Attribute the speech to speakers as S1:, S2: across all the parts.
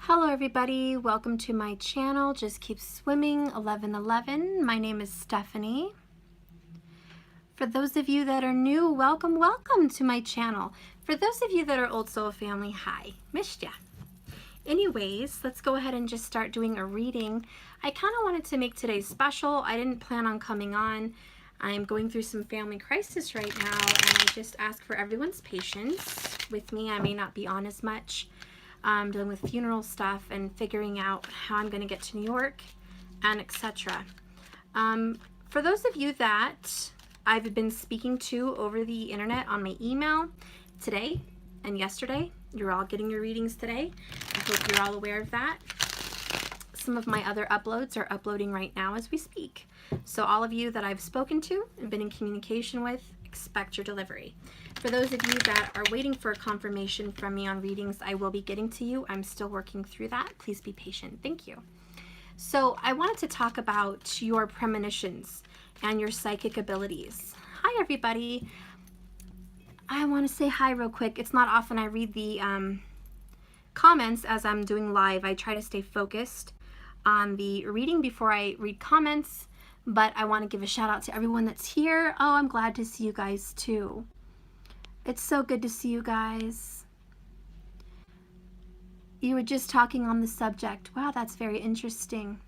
S1: Hello everybody, welcome to my channel, Just Keep Swimming 1111. My name is Stephanie. For those of you that are new, welcome to my channel. For those of you that are old soul family, hi, missed ya. Anyways, let's go ahead and just start doing a reading. I kind of wanted to make today special. I didn't plan on coming on. I'm going through some family crisis right now, and I just ask for everyone's patience with me. I may not be on as much. Dealing with funeral stuff and figuring out how I'm going to get to New York and etc. For those of you that I've been speaking to over the internet on my email today and yesterday, you're all getting your readings today. I hope you're all aware of that. Some of my other uploads are uploading right now as we speak. So all of you that I've spoken to and been in communication with, expect your delivery. For those of you that are waiting for a confirmation from me on readings, I will be getting to you. I'm still working through that. Please be patient. Thank you. So I wanted to talk about your premonitions and your psychic abilities. Hi, everybody. I want to say hi real quick. It's not often I read the comments as I'm doing live. I try to stay focused on the reading before I read comments, but I want to give a shout out to everyone that's here. Oh, I'm glad to see you guys too. It's so good to see you guys. You were just talking on the subject. Wow, that's very interesting.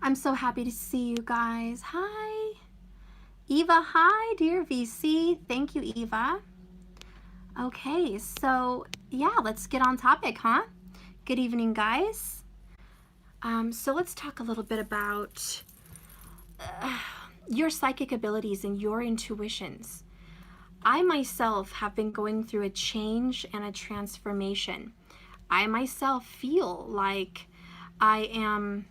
S1: I'm so happy to see you guys. Hi. Eva, hi, dear VC. Thank you, Eva. Okay, so yeah, let's get on topic, huh? Good evening, guys. So let's talk a little bit about your psychic abilities and your intuitions. I myself have been going through a change and a transformation. I myself feel like I am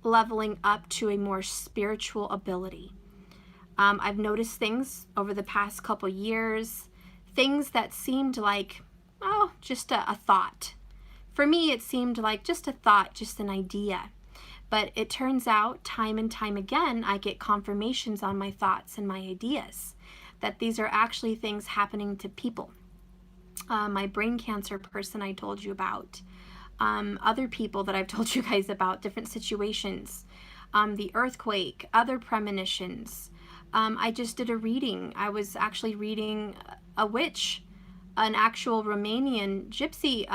S1: leveling up to a more spiritual ability. I've noticed things over the past couple years, things that seemed like, oh, just a thought. For me, it seemed like just a thought, just an idea. But it turns out time and time again, I get confirmations on my thoughts and my ideas that these are actually things happening to people. My brain cancer person I told you about, other people that I've told you guys about, different situations, the earthquake, other premonitions. I just did a reading. I was actually reading a witch, an actual Romanian gypsy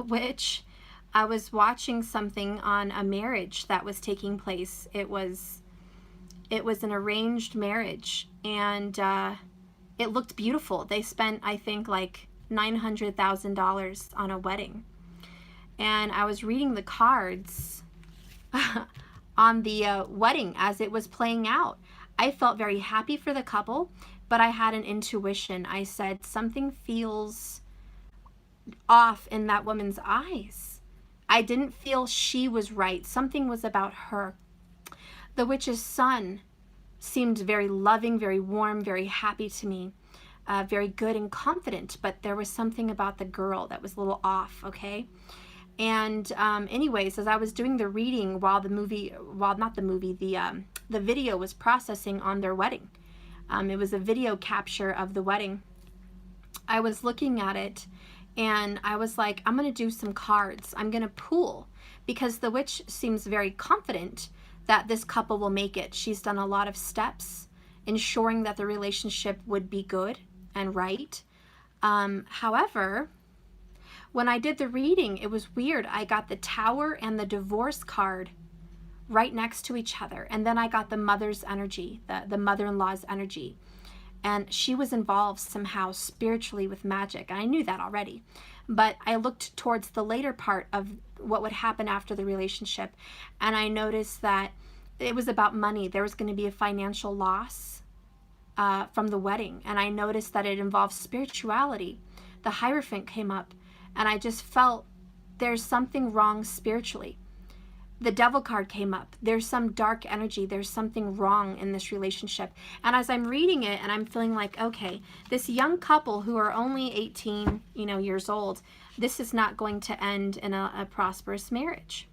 S1: witch. I was watching something on a marriage that was taking place. It was an arranged marriage, and it looked beautiful. They spent, I think, like $900,000 on a wedding. And I was reading the cards on the wedding as it was playing out. I felt very happy for the couple, but I had an intuition. I said, something feels off in that woman's eyes. I didn't feel she was right. Something was about her. The witch's son seemed very loving, very warm, very happy to me, very good and confident, but there was something about the girl that was a little off, okay? And anyways, as I was doing the reading while the video was processing on their wedding, it was a video capture of the wedding. I was looking at it and I was like, I'm going to do some cards. I'm going to pool, because the witch seems very confident that this couple will make it. She's done a lot of steps ensuring that the relationship would be good and right. However, when I did the reading, it was weird. I got the Tower and the Divorce card right next to each other. And then I got the mother's energy, the mother-in-law's energy. And she was involved somehow spiritually with magic. And I knew that already. But I looked towards the later part of what would happen after the relationship, and I noticed that it was about money. There was going to be a financial loss from the wedding, and I noticed that it involved spirituality. The Hierophant came up, and I just felt there's something wrong spiritually. The Devil card came up. There's some dark energy. There's something wrong in this relationship. And as I'm reading it and I'm feeling like, okay, this young couple who are only 18, years old, this is not going to end in a prosperous marriage.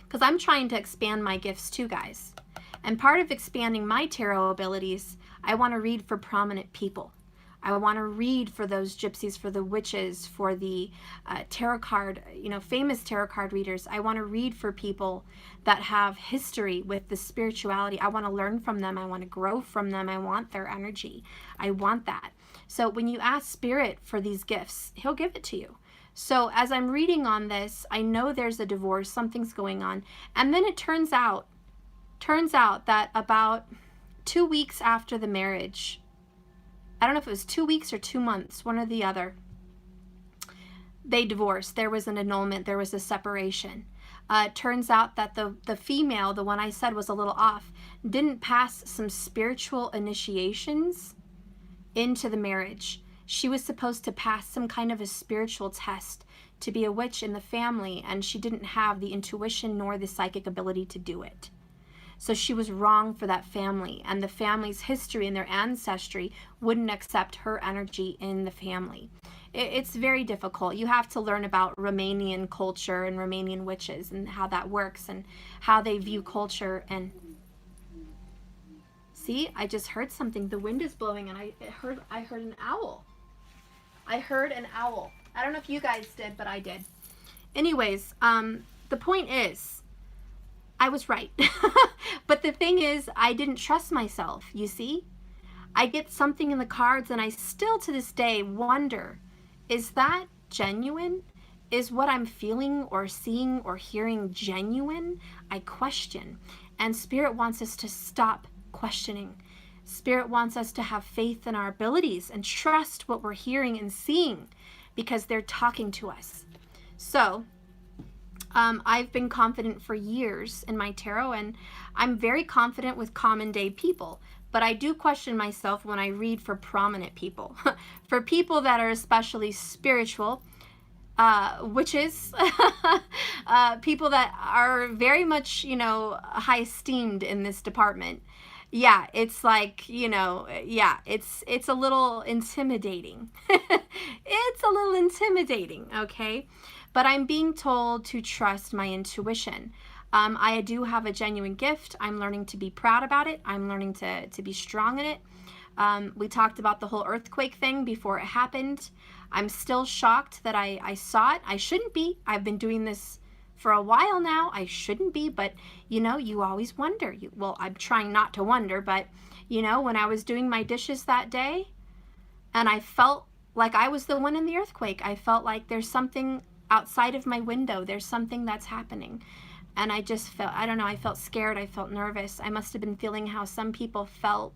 S1: Because I'm trying to expand my gifts too, guys. And part of expanding my tarot abilities, I want to read for prominent people. I want to read for those gypsies, for the witches, for the tarot card, famous tarot card readers. I want to read for people that have history with the spirituality. I want to learn from them. I want to grow from them. I want their energy. I want that. So when you ask Spirit for these gifts, he'll give it to you. So as I'm reading on this, I know there's a divorce, something's going on. And then it turns out that about 2 weeks after the marriage, I don't know if it was 2 weeks or 2 months, one or the other, they divorced. There was an annulment. There was a separation. It turns out that the female, the one I said was a little off, didn't pass some spiritual initiations into the marriage. She was supposed to pass some kind of a spiritual test to be a witch in the family, and she didn't have the intuition nor the psychic ability to do it. So she was wrong for that family, and the family's history and their ancestry wouldn't accept her energy in the family. It's very difficult. You have to learn about Romanian culture and Romanian witches and how that works and how they view culture. And see, I just heard something. The wind is blowing, and I heard an owl. I heard an owl. I don't know if you guys did, but I did. Anyways, the point is, I was right. But the thing is, I didn't trust myself, you see? I get something in the cards, and I still to this day wonder, is that genuine? Is what I'm feeling or seeing or hearing genuine? I question. And Spirit wants us to stop questioning. Spirit wants us to have faith in our abilities and trust what we're hearing and seeing, because they're talking to us. So I've been confident for years in my tarot, and I'm very confident with common day people, but I do question myself when I read for prominent people. For people that are especially spiritual, witches, people that are very much, high esteemed in this department. Yeah, it's like, it's a little intimidating. It's a little intimidating, okay? But I'm being told to trust my intuition. I do have a genuine gift. I'm learning to be proud about it. I'm learning to be strong in it. We talked about the whole earthquake thing before it happened. I'm still shocked that I saw it. I shouldn't be. I've been doing this for a while now. I shouldn't be, but you always wonder. Well, I'm trying not to wonder, but when I was doing my dishes that day and I felt like I was the one in the earthquake, I felt like there's something outside of my window. There's something that's happening. And I just felt, I don't know, I felt scared. I felt nervous. I must have been feeling how some people felt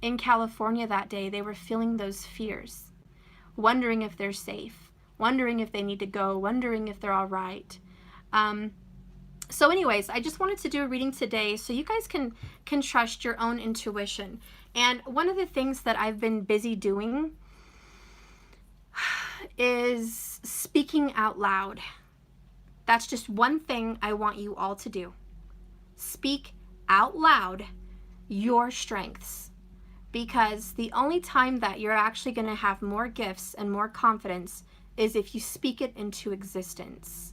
S1: in California that day. They were feeling those fears, wondering if they're safe, wondering if they need to go, wondering if they're all right. So anyways, I just wanted to do a reading today so you guys can trust your own intuition. And one of the things that I've been busy doing is speaking out loud. That's just one thing I want you all to do. Speak out loud your strengths, because the only time that you're actually going to have more gifts and more confidence is if you speak it into existence.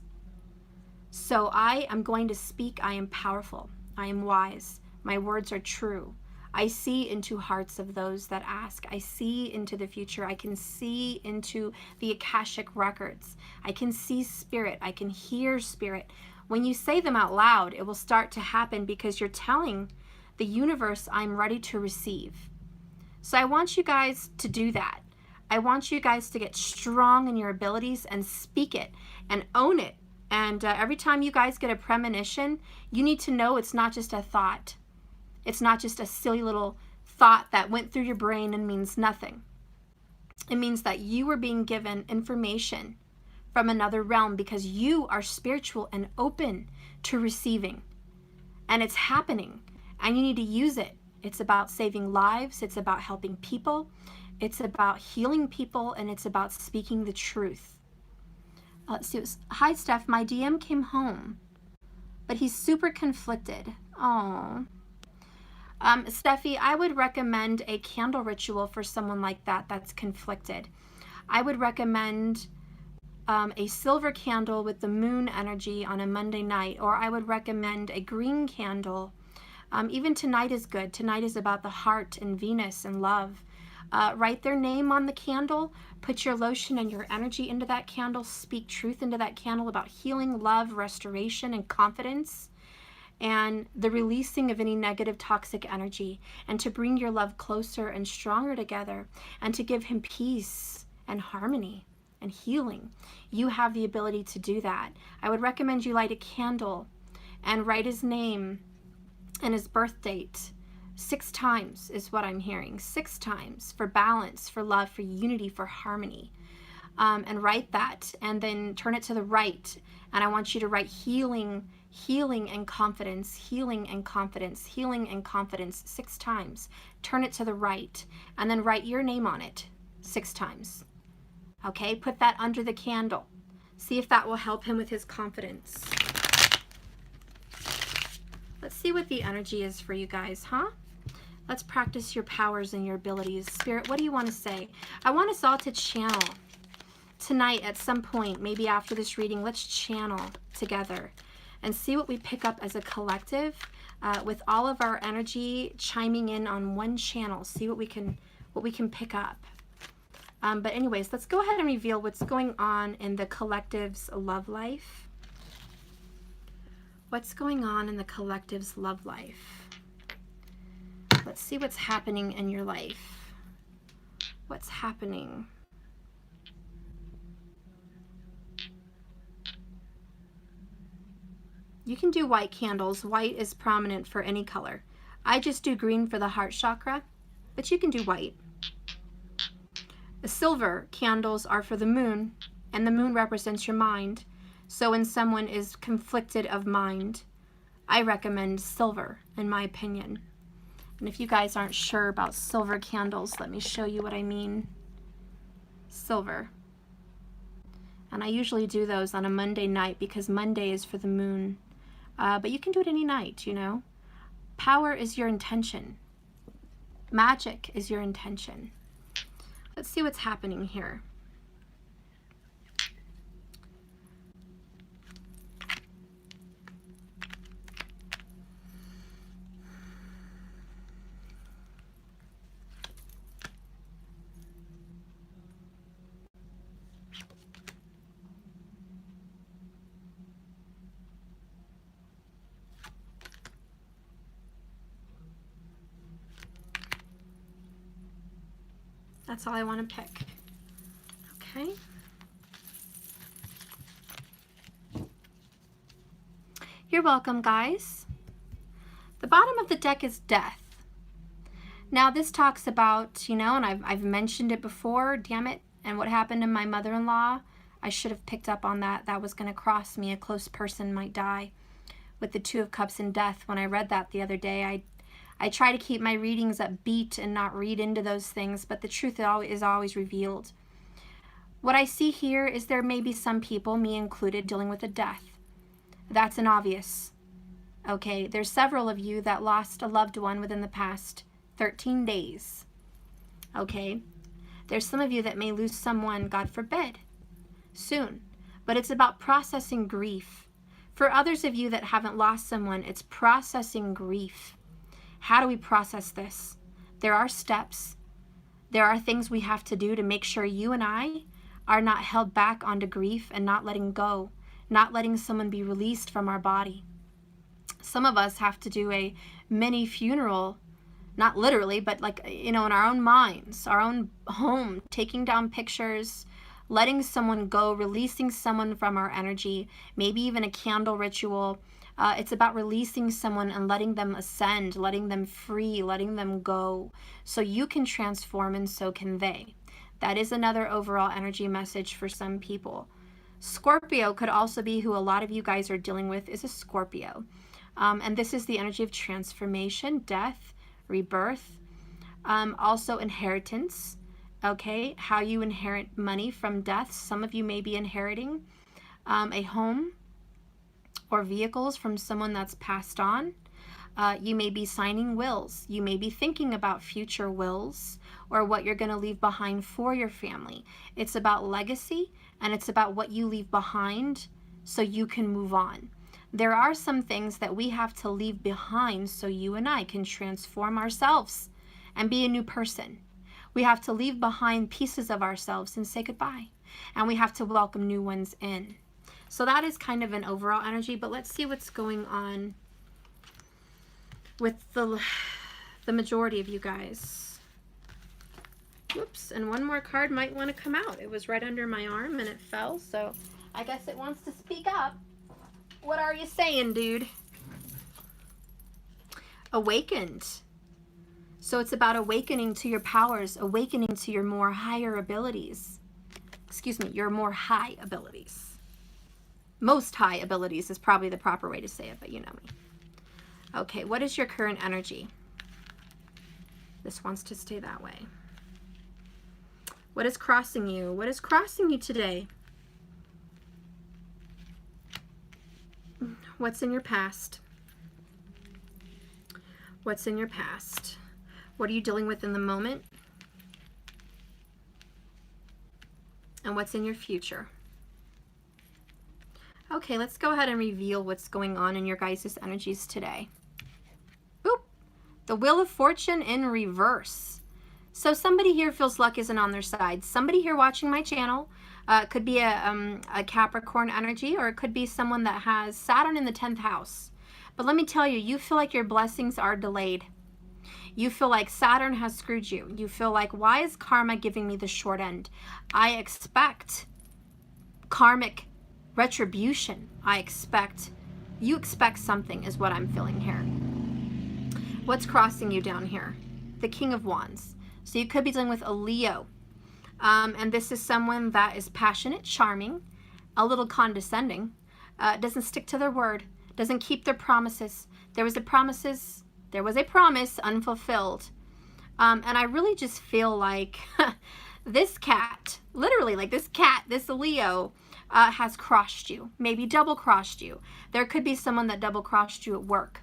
S1: So I am going to speak. I am powerful. I am wise. My words are true. I see into hearts of those that ask. I see into the future. I can see into the Akashic records. I can see spirit. I can hear spirit. When you say them out loud, it will start to happen because you're telling the universe, I'm ready to receive. So I want you guys to do that. I want you guys to get strong in your abilities and speak it and own it. And every time you guys get a premonition, you need to know it's not just a thought. It's not just a silly little thought that went through your brain and means nothing. It means that you are being given information from another realm because you are spiritual and open to receiving. And it's happening, and you need to use it. It's about saving lives. It's about helping people. It's about healing people, and it's about speaking the truth. Let's see. Hi, Steph. My DM came home, but he's super conflicted. Oh. Steffi, I would recommend a candle ritual for someone like that that's conflicted. I would recommend a silver candle with the moon energy on a Monday night, or I would recommend a green candle. Even tonight is good. Tonight is about the heart and Venus and love. Write their name on the candle. Put your lotion and your energy into that candle. Speak truth into that candle about healing, love, restoration, and confidence, and the releasing of any negative toxic energy, and to bring your love closer and stronger together, and to give him peace and harmony and healing. You have the ability to do that. I would recommend you light a candle and write his name and his birth date 6 times is what I'm hearing. 6 times for balance, for love, for unity, for harmony. And write that, and then turn it to the right. And I want you to write healing, healing and confidence, healing and confidence, healing and confidence 6 times. Turn it to the right, and then write your name on it 6 times. Okay, put that under the candle. See if that will help him with his confidence. Let's see what the energy is for you guys, huh? Let's practice your powers and your abilities. Spirit, what do you want to say? I want us all to channel tonight at some point, maybe after this reading. Let's channel together and see what we pick up as a collective, with all of our energy chiming in on one channel. See what we can pick up. But anyways, let's go ahead and reveal what's going on in the collective's love life. What's going on in the collective's love life? Let's see what's happening in your life. What's happening? You can do white candles. White is prominent for any color. I just do green for the heart chakra, but you can do white. The silver candles are for the moon, and the moon represents your mind. So when someone is conflicted of mind, I recommend silver, in my opinion. And if you guys aren't sure about silver candles, let me show you what I mean. Silver. And I usually do those on a Monday night because Monday is for the moon. But you can do it any night, you know. Power is your intention. Magic is your intention. Let's see what's happening here. That's all I want to pick. Okay. You're welcome, guys. The bottom of the deck is death. Now this talks about, you know, and I've mentioned it before, damn it, and what happened to my mother-in-law. I should have picked up on that. That was going to cross me. A close person might die with the 2 of Cups and death. When I read that the other day, I try to keep my readings upbeat and not read into those things, but the truth is always revealed. What I see here is there may be some people, me included, dealing with a death. That's an obvious. Okay, there's several of you that lost a loved one within the past 13 days. Okay, there's some of you that may lose someone, God forbid, soon. But it's about processing grief. For others of you that haven't lost someone, it's processing grief. How do we process this? There are steps. There are things we have to do to make sure you and I are not held back onto grief and not letting go, not letting someone be released from our body. Some of us have to do a mini funeral, not literally, but like, you know, in our own minds, our own home, taking down pictures, letting someone go, releasing someone from our energy, maybe even a candle ritual. It's about releasing someone and letting them ascend, letting them free, letting them go, so you can transform and so can they. That is another overall energy message for some people. Scorpio could also be who a lot of you guys are dealing with, is a Scorpio. And this is the energy of transformation, death, rebirth, also inheritance. Okay, how you inherit money from death. Some of you may be inheriting a home or vehicles from someone that's passed on. You may be signing wills. You may be thinking about future wills or what you're going to leave behind for your family. It's about legacy, and it's about what you leave behind so you can move on. There are some things that we have to leave behind so you and I can transform ourselves and be a new person. We have to leave behind pieces of ourselves and say goodbye. And we have to welcome new ones in. So that is kind of an overall energy, but let's see what's going on with the majority of you guys. Whoops, and one more card might want to come out. It was right under my arm and it fell, so I guess it wants to speak up. What are you saying, dude? Awakened. So it's about awakening to your powers, awakening to your more higher abilities. Excuse me, your more high abilities. Most high abilities is probably the proper way to say it, but you know me. Okay, what is your current energy? This wants to stay that way. What is crossing you? What is crossing you today? What's in your past? What's in your past? What are you dealing with in the moment? And what's in your future? Okay, let's go ahead and reveal what's going on in your guys' energies today. Boop. The Wheel of Fortune in reverse. So somebody here feels luck isn't on their side. Somebody here watching my channel, could be a Capricorn energy, or it could be someone that has Saturn in the 10th house. But let me tell you, you feel like your blessings are delayed. You feel like Saturn has screwed you. You feel like, why is karma giving me the short end? I expect karmic retribution. You expect something is what I'm feeling here. What's crossing you down here? The King of Wands. So you could be dealing with a Leo. And this is someone that is passionate, charming, a little condescending, doesn't stick to their word, doesn't keep their promises. There was a promise unfulfilled. And I really just feel like this cat, literally like this Leo, has crossed you, maybe double crossed you. There could be someone that double crossed you at work.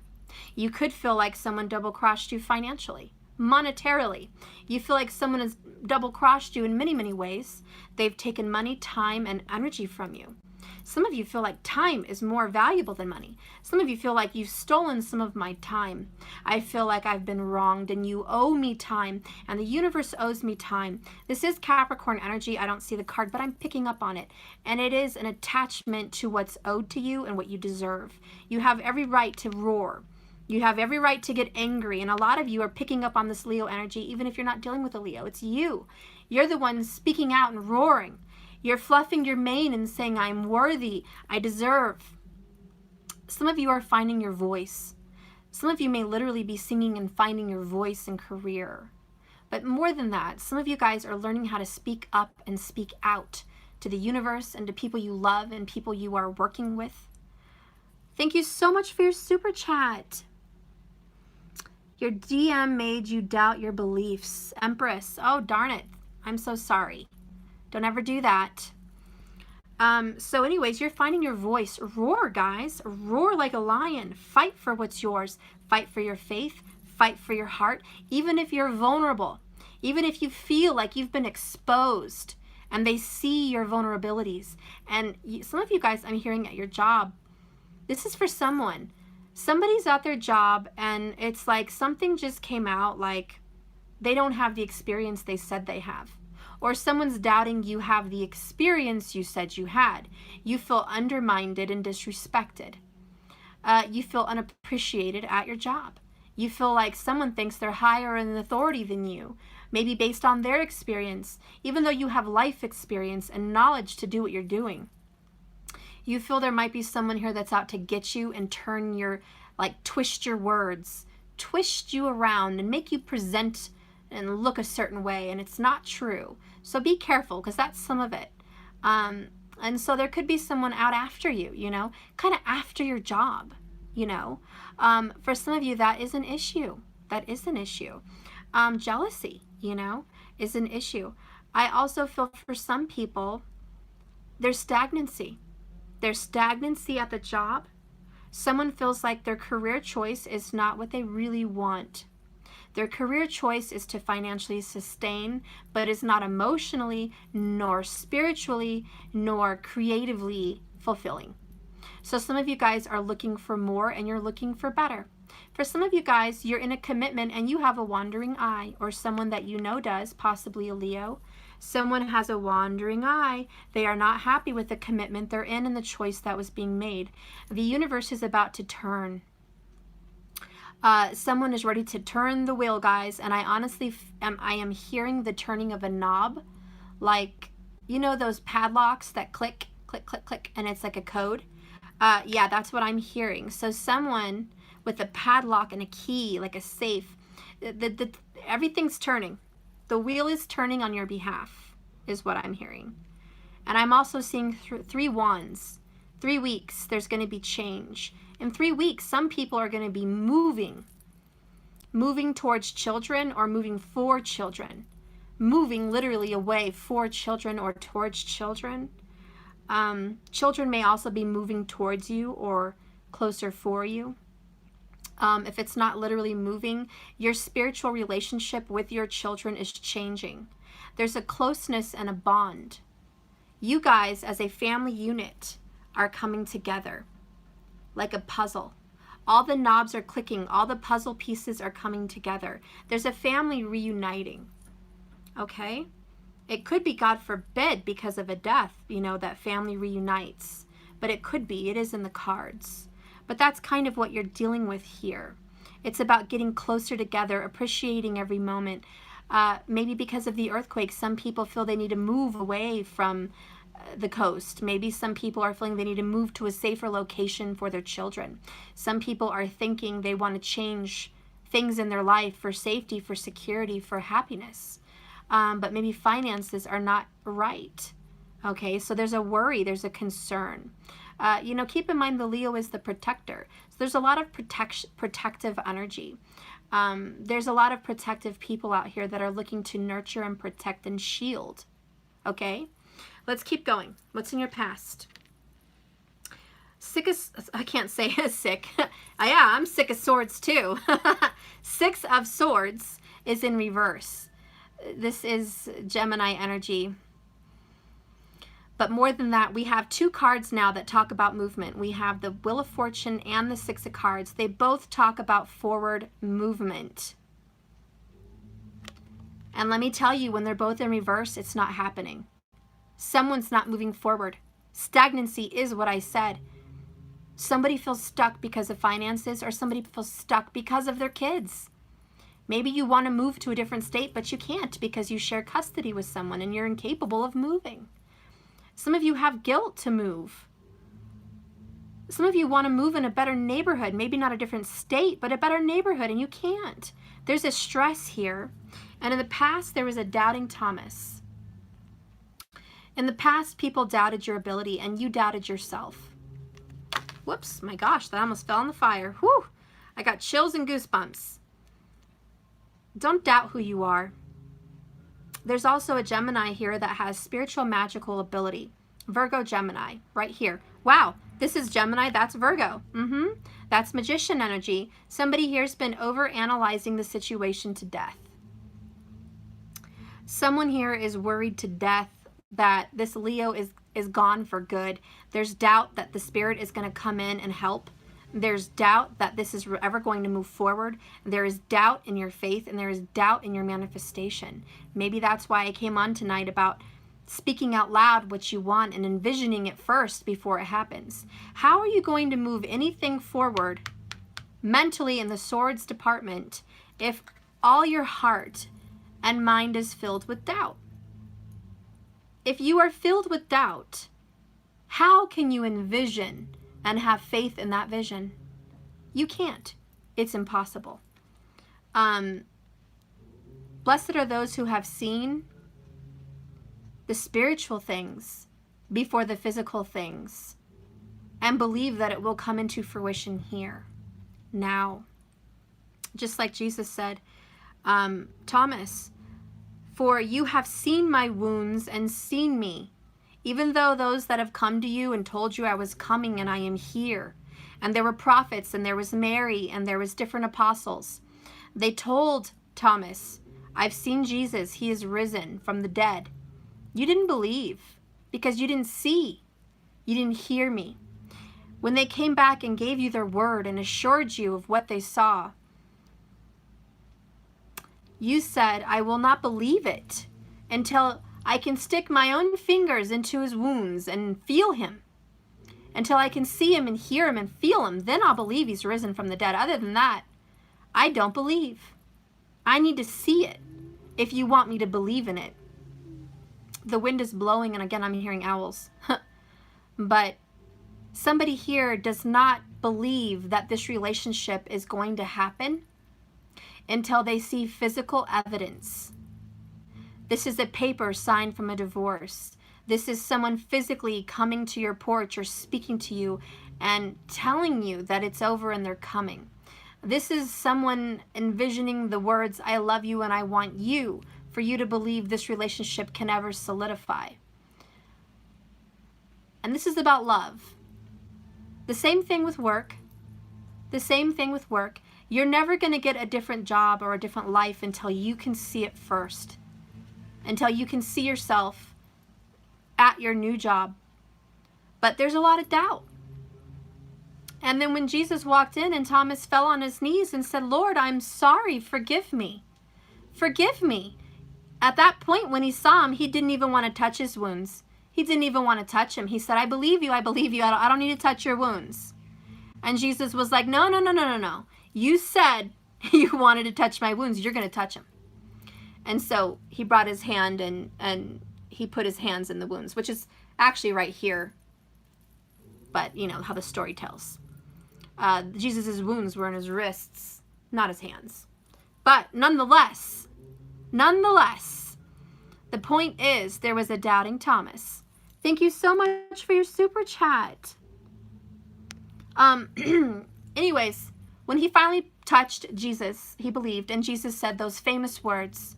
S1: You could feel like someone double crossed you financially, monetarily. You feel like someone has double crossed you in many, many ways. They've taken money, time, and energy from you. Some of you feel like time is more valuable than money. Some of you feel like you've stolen some of my time. I feel like I've been wronged and you owe me time and the universe owes me time. This is Capricorn energy. I don't see the card, but I'm picking up on it. And it is an attachment to what's owed to you and what you deserve. You have every right to roar. You have every right to get angry. And a lot of you are picking up on this Leo energy, even if you're not dealing with a Leo. It's you. You're the one speaking out and roaring. You're fluffing your mane and saying, I'm worthy, I deserve. Some of you are finding your voice. Some of you may literally be singing and finding your voice and career. But more than that, some of you guys are learning how to speak up and speak out to the universe and to people you love and people you are working with. Thank you so much for your super chat. Your DM made you doubt your beliefs. Empress, oh darn it, I'm so sorry. Don't ever do that. So anyways, you're finding your voice. Roar, guys. Roar like a lion. Fight for what's yours. Fight for your faith. Fight for your heart. Even if you're vulnerable. Even if you feel like you've been exposed and they see your vulnerabilities. And some of you guys, I'm hearing at your job, this is for someone. Somebody's at their job and it's like something just came out like they don't have the experience they said they have. Or someone's doubting you have the experience you said you had. You feel undermined and disrespected. You feel unappreciated at your job. You feel like someone thinks they're higher in authority than you, maybe based on their experience, even though you have life experience and knowledge to do what you're doing. You feel there might be someone here that's out to get you and turn your, like twist your words, twist you around and make you present and look a certain way, and it's not true. So be careful, because that's some of it. And so there could be someone out after you, you know, kind of after your job, you know. For some of you, that is an issue. That is an issue. Jealousy, you know, is an issue. I also feel for some people, there's stagnancy. There's stagnancy at the job. Someone feels like their career choice is not what they really want. Their career choice is to financially sustain, but is not emotionally, nor spiritually, nor creatively fulfilling. So some of you guys are looking for more and you're looking for better. For some of you guys, you're in a commitment and you have a wandering eye, or someone that you know does, possibly a Leo. Someone has a wandering eye. They are not happy with the commitment they're in and the choice that was being made. The universe is about to turn. Someone is ready to turn the wheel, guys, and I honestly I am hearing the turning of a knob, like, you know those padlocks that click, click, click, click, and it's like a code? Yeah, that's what I'm hearing. So someone with a padlock and a key, like a safe, everything's turning. The wheel is turning on your behalf, is what I'm hearing. And I'm also seeing 3 wands. 3 weeks, there's going to be change. In 3 weeks, some people are going to be moving towards children or moving for children. Moving literally away for children or towards children. Children may also be moving towards you or closer for you. If it's not literally moving, your spiritual relationship with your children is changing. There's a closeness and a bond. You guys, as a family unit, are coming together like a puzzle. All the knobs are clicking. All the puzzle pieces are coming together. There's a family reuniting. Okay? It could be, God forbid, because of a death, you know, that family reunites. But it could be. It is in the cards. But that's kind of what you're dealing with here. It's about getting closer together, appreciating every moment. Maybe because of the earthquake, some people feel they need to move away from the coast. Maybe some people are feeling they need to move to a safer location for their children. Some people are thinking they want to change things in their life for safety, for security, for happiness. But maybe finances are not right. Okay, so there's a worry, there's a concern. You know, keep in mind the Leo is the protector. So there's a lot of protective energy. There's a lot of protective people out here that are looking to nurture and protect and shield. Okay, let's keep going. What's in your past? I can't say sick. Yeah, I'm sick of swords too. 6 of Swords is in reverse. This is Gemini energy. But more than that, we have 2 cards now that talk about movement. We have the Wheel of Fortune and the 6 of Cards. They both talk about forward movement. And let me tell you, when they're both in reverse, it's not happening. Someone's not moving forward. Stagnancy is what I said. Somebody feels stuck because of finances, or somebody feels stuck because of their kids. Maybe you want to move to a different state, but you can't because you share custody with someone and you're incapable of moving. Some of you have guilt to move. Some of you want to move in a better neighborhood, maybe not a different state, but a better neighborhood, and you can't. There's a stress here. And in the past, there was a doubting Thomas. In the past, people doubted your ability, and you doubted yourself. Whoops, my gosh, that almost fell in the fire. Whew, I got chills and goosebumps. Don't doubt who you are. There's also a Gemini here that has spiritual magical ability. Virgo Gemini, right here. Wow, this is Gemini, that's Virgo. That's magician energy. Somebody here's been over-analyzing the situation to death. Someone here is worried to death that this Leo is gone for good. There's doubt that the spirit is going to come in and help. There's doubt that this is ever going to move forward. There is doubt in your faith, and there is doubt in your manifestation. Maybe that's why I came on tonight about speaking out loud what you want and envisioning it first before it happens. How are you going to move anything forward mentally in the Swords department if all your heart and mind is filled with doubt? If you are filled with doubt, how can you envision and have faith in that vision? You can't. It's impossible. Blessed are those who have seen the spiritual things before the physical things and believe that it will come into fruition here, now. Just like Jesus said, Thomas, for you have seen my wounds and seen me. Even though those that have come to you and told you I was coming and I am here, and there were prophets and there was Mary and there was different apostles, they told Thomas, I've seen Jesus, he is risen from the dead. You didn't believe because you didn't see, you didn't hear me. When they came back and gave you their word and assured you of what they saw, you said, I will not believe it until I can stick my own fingers into his wounds and feel him. Until I can see him and hear him and feel him, then I'll believe he's risen from the dead. Other than that, I don't believe. I need to see it if you want me to believe in it. The wind is blowing, and again, I'm hearing owls. But somebody here does not believe that this relationship is going to happen until they see physical evidence. This is a paper signed from a divorce. This is someone physically coming to your porch or speaking to you and telling you that it's over and they're coming. This is someone envisioning the words, I love you and I want you, for you to believe this relationship can ever solidify. And this is about love. The same thing with work. The same thing with work. You're never going to get a different job or a different life until you can see it first. Until you can see yourself at your new job. But there's a lot of doubt. And then when Jesus walked in and Thomas fell on his knees and said, Lord, I'm sorry, forgive me. Forgive me. At that point when he saw him, he didn't even want to touch his wounds. He didn't even want to touch him. He said, I believe you, I believe you. I don't need to touch your wounds. And Jesus was like, no. You said you wanted to touch my wounds. You're going to touch them. And so he brought his hand and he put his hands in the wounds, which is actually right here. But you know how the story tells. Jesus' wounds were in his wrists, not his hands. But nonetheless, the point is there was a doubting Thomas. Thank you so much for your super chat. Anyways, when he finally touched Jesus, he believed, and Jesus said those famous words,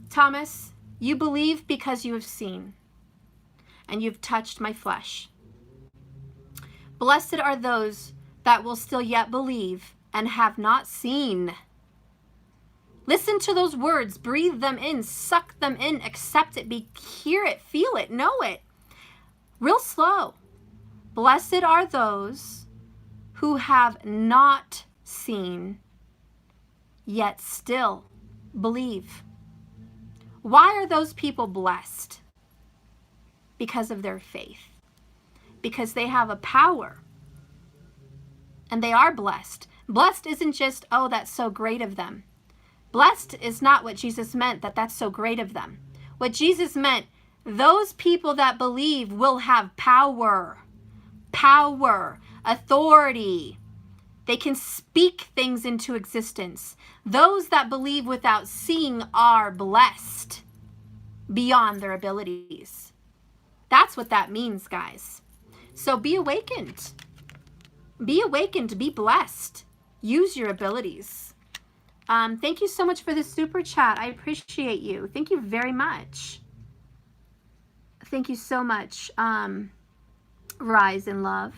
S1: Thomas, you believe because you have seen, and you've touched my flesh. Blessed are those that will still yet believe and have not seen. Listen to those words, breathe them in, suck them in, accept it, hear it, feel it, know it. Real slow. Blessed are those who have not seen, yet still believe. Why are those people blessed? Because of their faith. Because they have a power. And they are blessed. Blessed isn't just, oh, that's so great of them. Blessed is not what Jesus meant, that's so great of them. What Jesus meant, those people that believe will have power. Power, authority. They can speak things into existence. Those that believe without seeing are blessed beyond their abilities. That's what that means, guys. So be awakened. Be awakened, be blessed. Use your abilities. Thank you so much for the super chat. I appreciate you. Thank you very much. Thank you so much. Rise in love.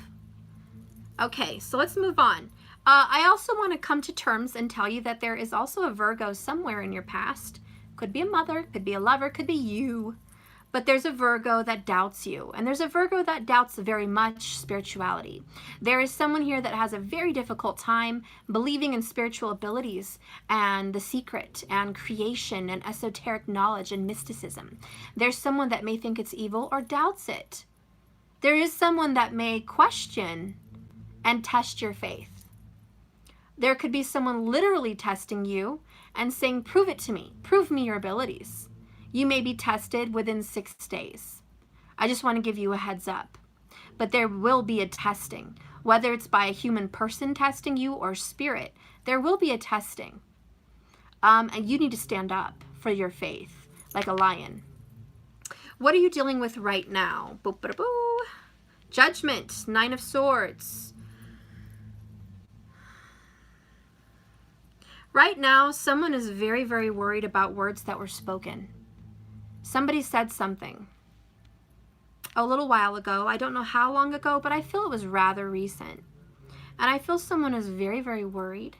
S1: Okay, so let's move on. I also want to come to terms and tell you that there is also a Virgo somewhere in your past. Could be a mother, could be a lover, could be you. But there's a Virgo that doubts you. And there's a Virgo that doubts very much spirituality. There is someone here that has a very difficult time believing in spiritual abilities and the secret and creation and esoteric knowledge and mysticism. There's someone that may think it's evil or doubts it. There is someone that may question and test your faith. There could be someone literally testing you and saying, prove it to me. Prove me your abilities. You may be tested within 6 days. I just want to give you a heads up. But there will be a testing. Whether it's by a human person testing you or spirit, there will be a testing. And you need to stand up for your faith like a lion. What are you dealing with right now? Boo, boo, boo. Judgment, 9 of Swords. Right now, someone is very, very worried about words that were spoken. Somebody said something a little while ago. I don't know how long ago, but I feel it was rather recent. And I feel someone is very, very worried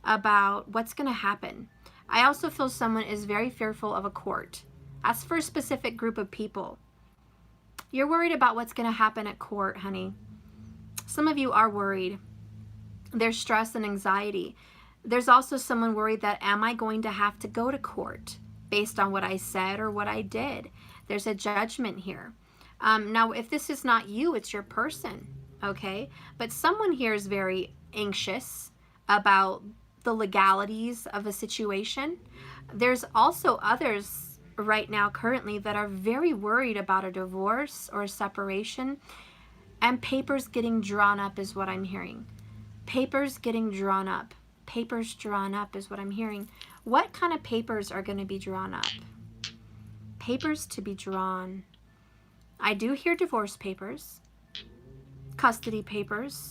S1: about what's going to happen. I also feel someone is very fearful of a court. That's for a specific group of people. You're worried about what's going to happen at court, honey. Some of you are worried. There's stress and anxiety. There's also someone worried that, am I going to have to go to court based on what I said or what I did? There's a judgment here. Now, if this is not you, it's your person, okay? But someone here is very anxious about the legalities of a situation. There's also others right now currently that are very worried about a divorce or a separation, and papers getting drawn up is what I'm hearing. Papers getting drawn up. Papers drawn up is what I'm hearing. What kind of papers are going to be drawn up? Papers to be drawn. I do hear divorce papers, custody papers,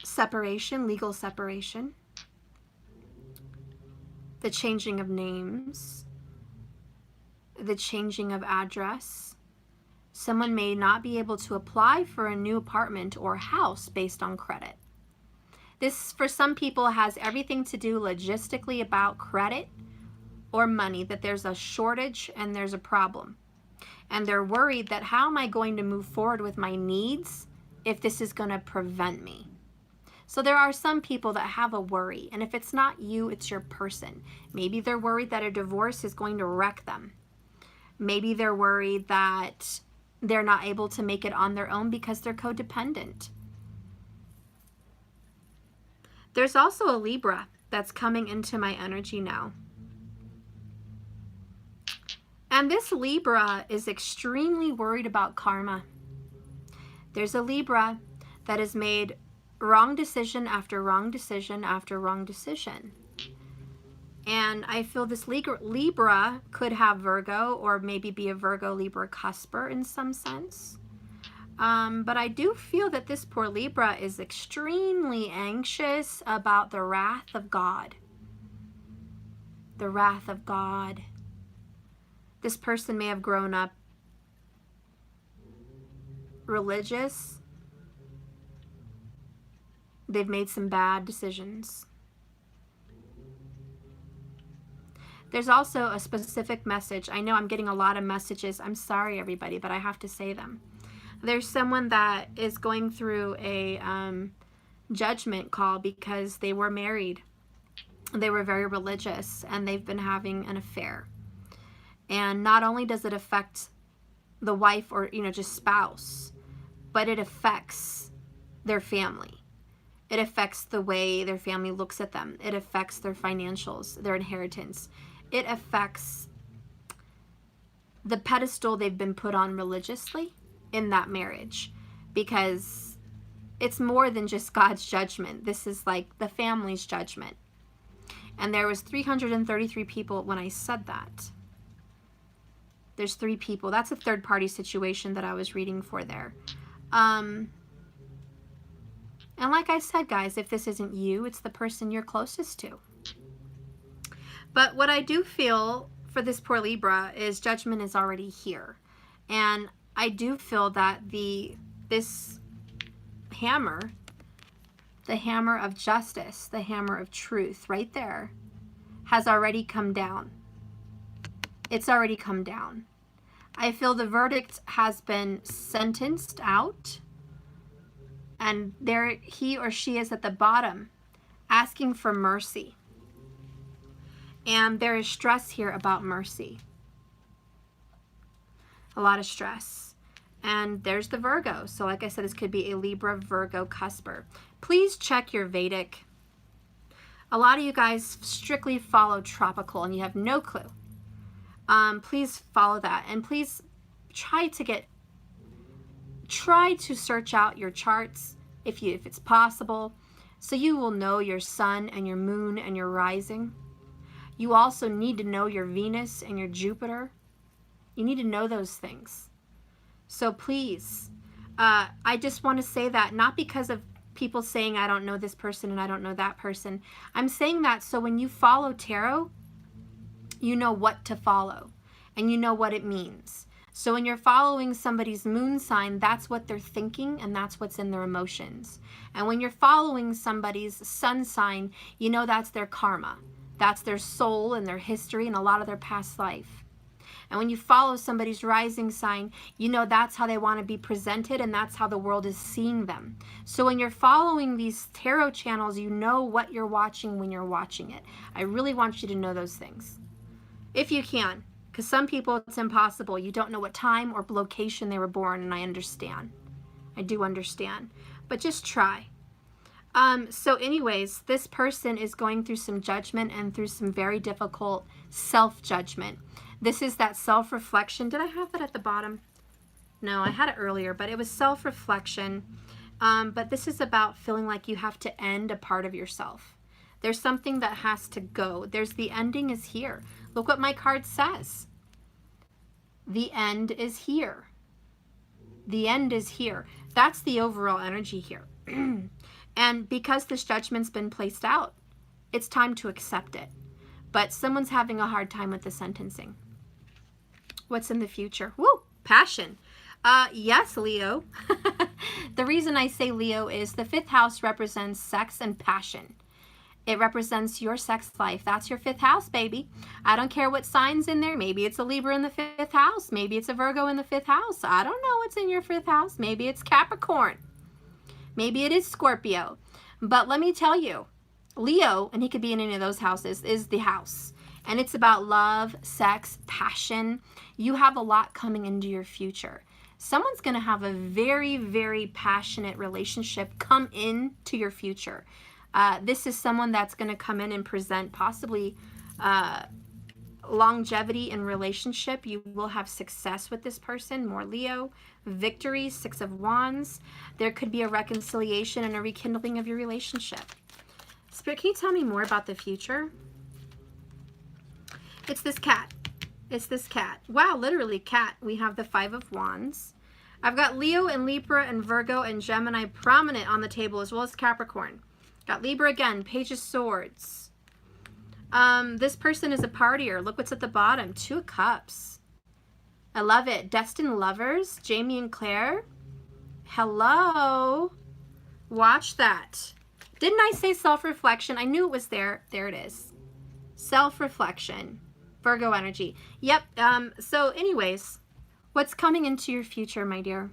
S1: separation, legal separation, the changing of names, the changing of address. Someone may not be able to apply for a new apartment or house based on credit. This, for some people, has everything to do logistically about credit or money, that there's a shortage and there's a problem. And they're worried that, how am I going to move forward with my needs if this is going to prevent me? So there are some people that have a worry, and if it's not you, it's your person. Maybe they're worried that a divorce is going to wreck them. Maybe they're worried that they're not able to make it on their own because they're codependent. There's also a Libra that's coming into my energy now. And this Libra is extremely worried about karma. There's a Libra that has made wrong decision after wrong decision after wrong decision. And I feel this Libra could have Virgo, or maybe be a Virgo-Libra cusper in some sense. But I do feel that this poor Libra is extremely anxious about the wrath of God. The wrath of God. This person may have grown up religious. They've made some bad decisions. There's also a specific message. I know I'm getting a lot of messages. I'm sorry, everybody, but I have to say them. There's someone that is going through a judgment call because they were married. They were very religious, and they've been having an affair. And not only does it affect the wife or, just spouse, but it affects their family. It affects the way their family looks at them. It affects their financials, their inheritance. It affects the pedestal they've been put on religiously in that marriage, because it's more than just God's judgment. This is like the family's judgment. And there was 333 people when I said that. There's 3 people. That's a third-party situation that I was reading for there. And like I said, guys, if this isn't you, it's the person you're closest to. But what I do feel for this poor Libra is judgment is already here. And I do feel that this hammer, the hammer of justice, the hammer of truth right there, has already come down. It's already come down. I feel the verdict has been sentenced out, and there he or she is at the bottom asking for mercy. And there is stress here about mercy. A lot of stress. And there's the Virgo. So like I said, this could be a Libra Virgo cusper. Please check your Vedic. A lot of you guys strictly follow tropical and you have no clue. Please follow that, and please try to search out your charts if it's possible, so you will know your sun and your moon and your rising. You also need to know your Venus and your Jupiter. You need to know those things. So please, I just want to say that, not because of people saying I don't know this person and I don't know that person. I'm saying that so when you follow tarot, you know what to follow and you know what it means. So when you're following somebody's moon sign, that's what they're thinking and that's what's in their emotions. And when you're following somebody's sun sign, you know that's their karma. That's their soul and their history and a lot of their past life. And when you follow somebody's rising sign, you know that's how they want to be presented, and that's how the world is seeing them. So when you're following these tarot channels, you know what you're watching when you're watching it. I really want you to know those things, if you can, because some people it's impossible. You don't know what time or location they were born, and I understand. I do understand, but just try. So anyways, this person is going through some judgment and through some very difficult self-judgment. This is that self-reflection. Did I have that at the bottom? No, I had it earlier, but it was self-reflection. But this is about feeling like you have to end a part of yourself. There's something that has to go. There's the ending is here. Look what my card says. The end is here. The end is here. That's the overall energy here. And because this judgment's been placed out, it's time to accept it. But someone's having a hard time with the sentencing. What's in the future? Woo! Passion. Yes, Leo. The reason I say Leo is the 5th house represents sex and passion. It represents your sex life. That's your 5th house, baby. I don't care what sign's in there. Maybe it's a Libra in the 5th house. Maybe it's a Virgo in the 5th house. I don't know what's in your 5th house. Maybe it's Capricorn. Maybe it is Scorpio. But let me tell you, Leo, and he could be in any of those houses, is the house. And it's about love, sex, passion. You have a lot coming into your future. Someone's going to have a very, very passionate relationship come into your future. This is someone that's going to come in and present possibly longevity in relationship. You will have success with this person. More Leo. Victory, 6 of Wands. There could be a reconciliation and a rekindling of your relationship. Spirit, can you tell me more about the future? It's this cat. It's this cat. Wow, literally cat. We have the 5 of Wands. I've got Leo and Libra and Virgo and Gemini prominent on the table, as well as Capricorn. Got Libra again, Page of Swords. This person is a partier. Look what's at the bottom. 2 of Cups. I love it. Destined Lovers, Jamie and Claire. Hello. Watch that. Didn't I say self-reflection? I knew it was there. There it is. Self-reflection. Virgo energy. Yep. So anyways, what's coming into your future, my dear?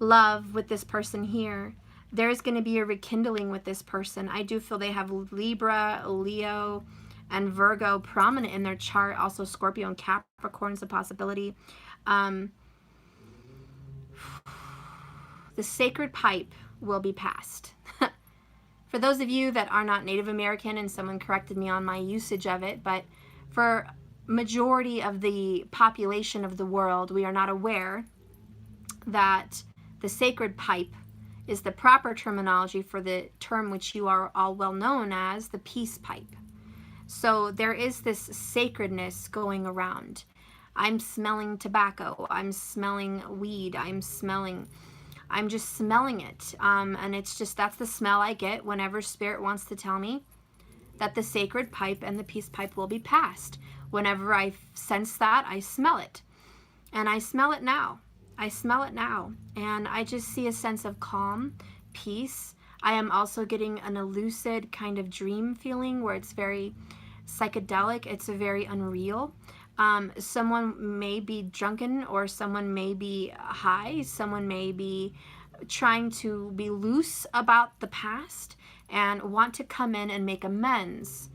S1: Love with this person here. There's going to be a rekindling with this person. I do feel they have Libra, Leo, and Virgo prominent in their chart. Also Scorpio and Capricorn is a possibility. The sacred pipe will be passed. For those of you that are not Native American, and someone corrected me on my usage of it, but for majority of the population of the world, we are not aware that the sacred pipe is the proper terminology for the term which you are all well known as the peace pipe. So there is this sacredness going around. I'm smelling tobacco. I'm smelling weed. I'm just smelling it. And it's just, that's the smell I get whenever Spirit wants to tell me that the sacred pipe and the peace pipe will be passed. Whenever I sense that, I smell it. And I smell it now. I smell it now. And I just see a sense of calm, peace. I am also getting an lucid kind of dream feeling where it's very psychedelic. It's very unreal. Someone may be drunken, or someone may be high. Someone may be trying to be loose about the past and want to come in and make amends.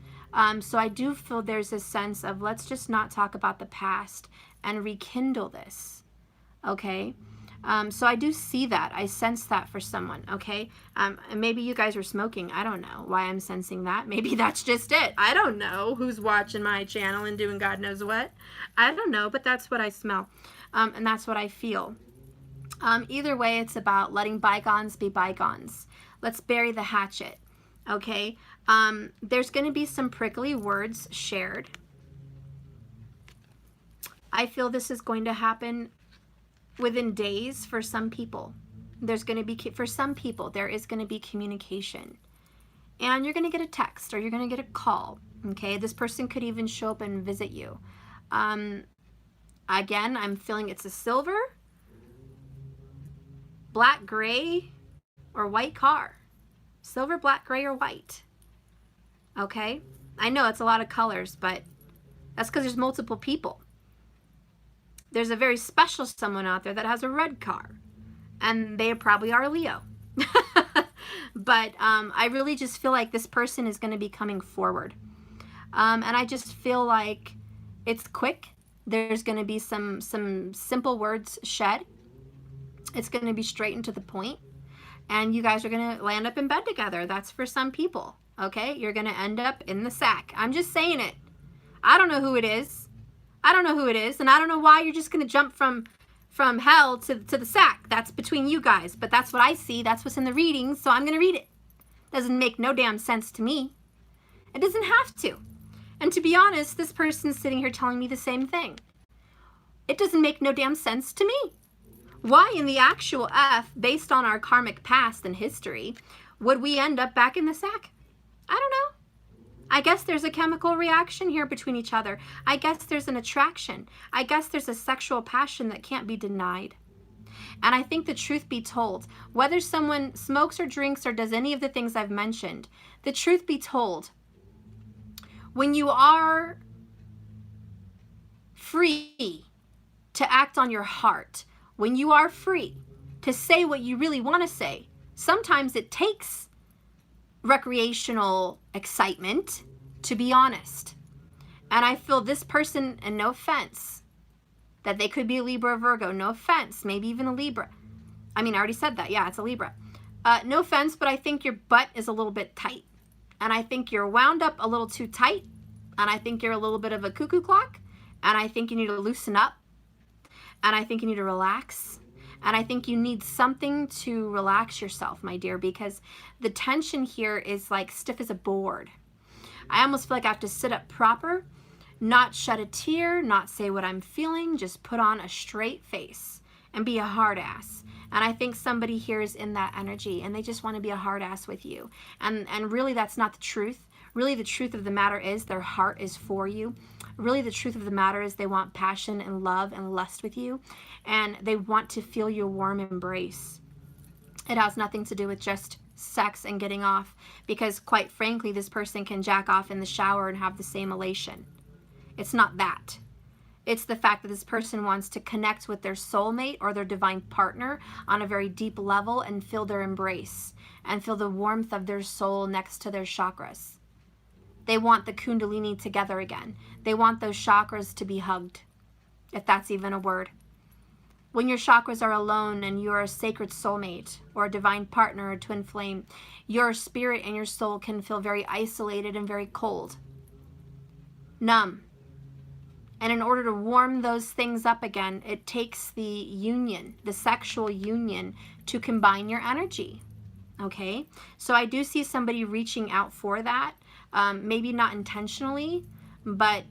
S1: So I do feel there's a sense of, let's just not talk about the past and rekindle this. Okay? So I do see that. I sense that for someone, okay? And maybe you guys are smoking. I don't know why I'm sensing that. Maybe that's just it. I don't know who's watching my channel and doing God knows what. I don't know, but that's what I smell. And that's what I feel. Either way, it's about letting bygones be bygones. Let's bury the hatchet, okay? There's going to be some prickly words shared. I feel this is going to happen within days for some people. There's going to be, for some people, there is going to be communication. And you're going to get a text, or you're going to get a call, okay? This person could even show up and visit you. Again, I'm feeling it's a silver, black, gray, or white car. Silver, black, gray, or white. Okay? I know it's a lot of colors, but that's because there's multiple people. there's a very special someone out there that has a red car, and they probably are Leo. But I really just feel like this person is going to be coming forward. And I just feel like it's quick. There's going to be some simple words shed. It's going to be straight and to the point. And you guys are going to land up in bed together. That's for some people. Okay? You're going to end up in the sack. I'm just saying it. I don't know who it is. I don't know who it is. And I don't know why you're just going to jump from hell to the sack. That's between you guys. But that's what I see. That's what's in the reading. So I'm going to read it. Doesn't make no damn sense to me. It doesn't have to. And to be honest, this person's sitting here telling me the same thing. It doesn't make no damn sense to me. Why in the actual F, based on our karmic past and history, would we end up back in the sack? I don't know. I guess there's a chemical reaction here between each other. I guess there's an attraction. I guess there's a sexual passion that can't be denied. And I think the truth be told, whether someone smokes or drinks or does any of the things I've mentioned, the truth be told, when you are free to act on your heart, when you are free to say what you really want to say, sometimes it takes recreational excitement, to be honest. And I feel this person, and no offense, that they could be a Libra or Virgo, no offense, maybe even a Libra. I mean, I already said that. Yeah, it's a Libra. No offense, but I think your butt is a little bit tight. And I think you're wound up a little too tight. And I think you're a little bit of a cuckoo clock. And I think you need to loosen up. And I think you need to relax. And I think you need something to relax yourself, my dear, because the tension here is like stiff as a board. I almost feel like I have to sit up proper, not shed a tear, not say what I'm feeling, just put on a straight face and be a hard ass. And I think somebody here is in that energy and they just want to be a hard ass with you. And really that's not the truth. Really the truth of the matter is their heart is for you. Really the truth of the matter is they want passion and love and lust with you. And they want to feel your warm embrace. It has nothing to do with just sex and getting off. Because quite frankly, this person can jack off in the shower and have the same elation. It's not that. It's the fact that this person wants to connect with their soulmate or their divine partner on a very deep level and feel their embrace and feel the warmth of their soul next to their chakras. They want the kundalini together again. They want those chakras to be hugged, if that's even a word. When your chakras are alone and you're a sacred soulmate or a divine partner or twin flame, your spirit and your soul can feel very isolated and very cold, numb. And in order to warm those things up again, it takes the union, the sexual union, to combine your energy. Okay? So I do see somebody reaching out for that. Maybe not intentionally, but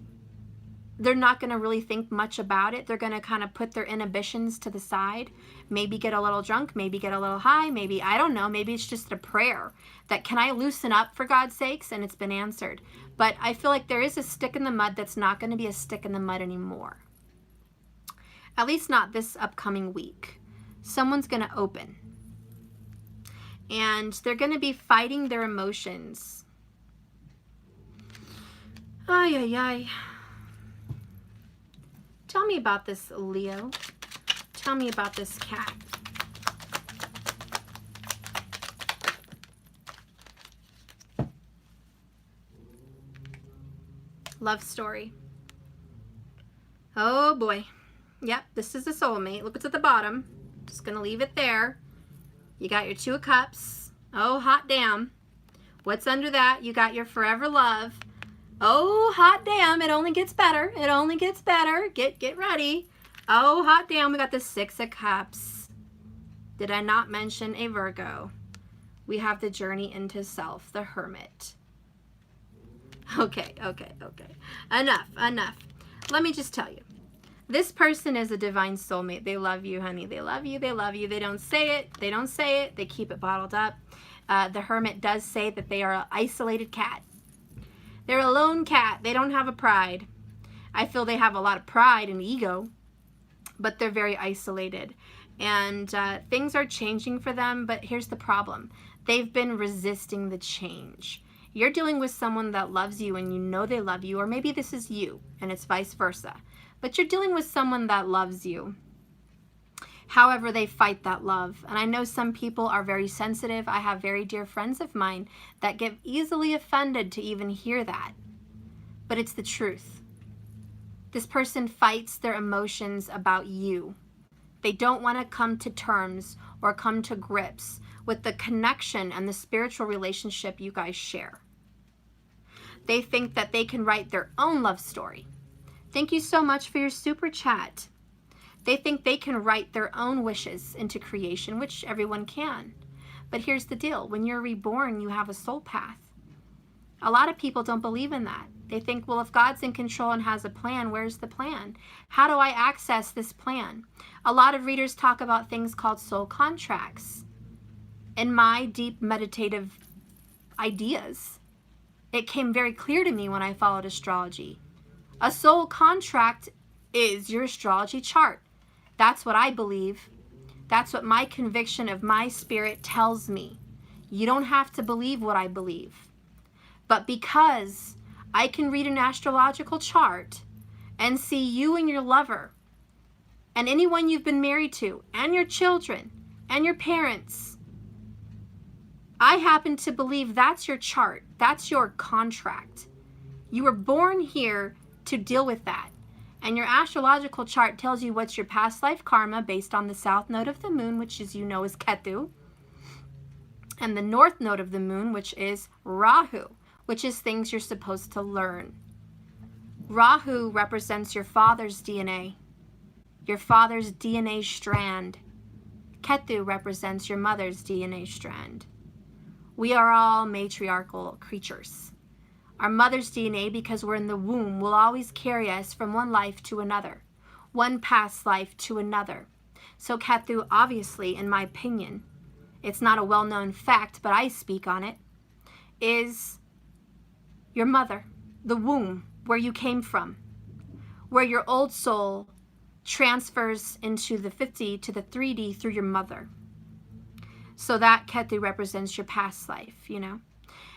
S1: they're not going to really think much about it. They're going to kind of put their inhibitions to the side. Maybe get a little drunk, maybe get a little high, maybe, I don't know, maybe it's just a prayer that, can I loosen up for God's sakes? And it's been answered. But I feel like there is a stick in the mud that's not going to be a stick in the mud anymore. At least not this upcoming week. Someone's going to open. And they're going to be fighting their emotions. Ay, ay, ay. Tell me about this, Leo. Tell me about this cat. Love story. Oh boy. Yep, this is a soulmate. Look what's at the bottom. Just gonna leave it there. You got your Two of Cups. Oh, hot damn. What's under that? You got your forever love. Oh, hot damn, it only gets better. It only gets better. Get ready. Oh, hot damn, we got the Six of Cups. Did I not mention a Virgo? We have the journey into self, the Hermit. Okay. Enough. Let me just tell you. This person is a divine soulmate. They love you, honey. They love you. They don't say it. They keep it bottled up. The Hermit does say that they are an isolated cat. They're a lone cat. They don't have a pride. I feel they have a lot of pride and ego, but they're very isolated. And things are changing for them, but here's the problem. They've been resisting the change. You're dealing with someone that loves you and you know they love you, or maybe this is you and it's vice versa. but you're dealing with someone that loves you. However, they fight that love. And I know some people are very sensitive. I have very dear friends of mine that get easily offended to even hear that. But it's the truth. This person fights their emotions about you. They don't want to come to terms or come to grips with the connection and the spiritual relationship you guys share. They think that they can write their own love story. Thank you so much for your super chat. They think they can write their own wishes into creation, which everyone can. But here's the deal. When you're reborn, you have a soul path. A lot of people don't believe in that. They think, well, if God's in control and has a plan, where's the plan? How do I access this plan? A lot of readers talk about things called soul contracts. In my deep meditative ideas, it came very clear to me when I followed astrology. A soul contract is your astrology chart. That's what I believe. That's what my conviction of my spirit tells me. You don't have to believe what I believe. But because I can read an astrological chart and see you and your lover and anyone you've been married to and your children and your parents, I happen to believe that's your chart. That's your contract. You were born here to deal with that. And your astrological chart tells you what's your past life karma based on the south node of the moon, which as you know is Ketu, and the north node of the moon, which is Rahu, which is things you're supposed to learn. Rahu represents your father's DNA strand. Ketu represents your mother's DNA strand. We are all matriarchal creatures. Our mother's DNA, because we're in the womb, will always carry us from one life to another, one past life to another. So Ketu, obviously, in my opinion, it's not a well-known fact, but I speak on it, is your mother, the womb, where you came from, where your old soul transfers into the 5D to the 3D through your mother. So that Ketu represents your past life, you know.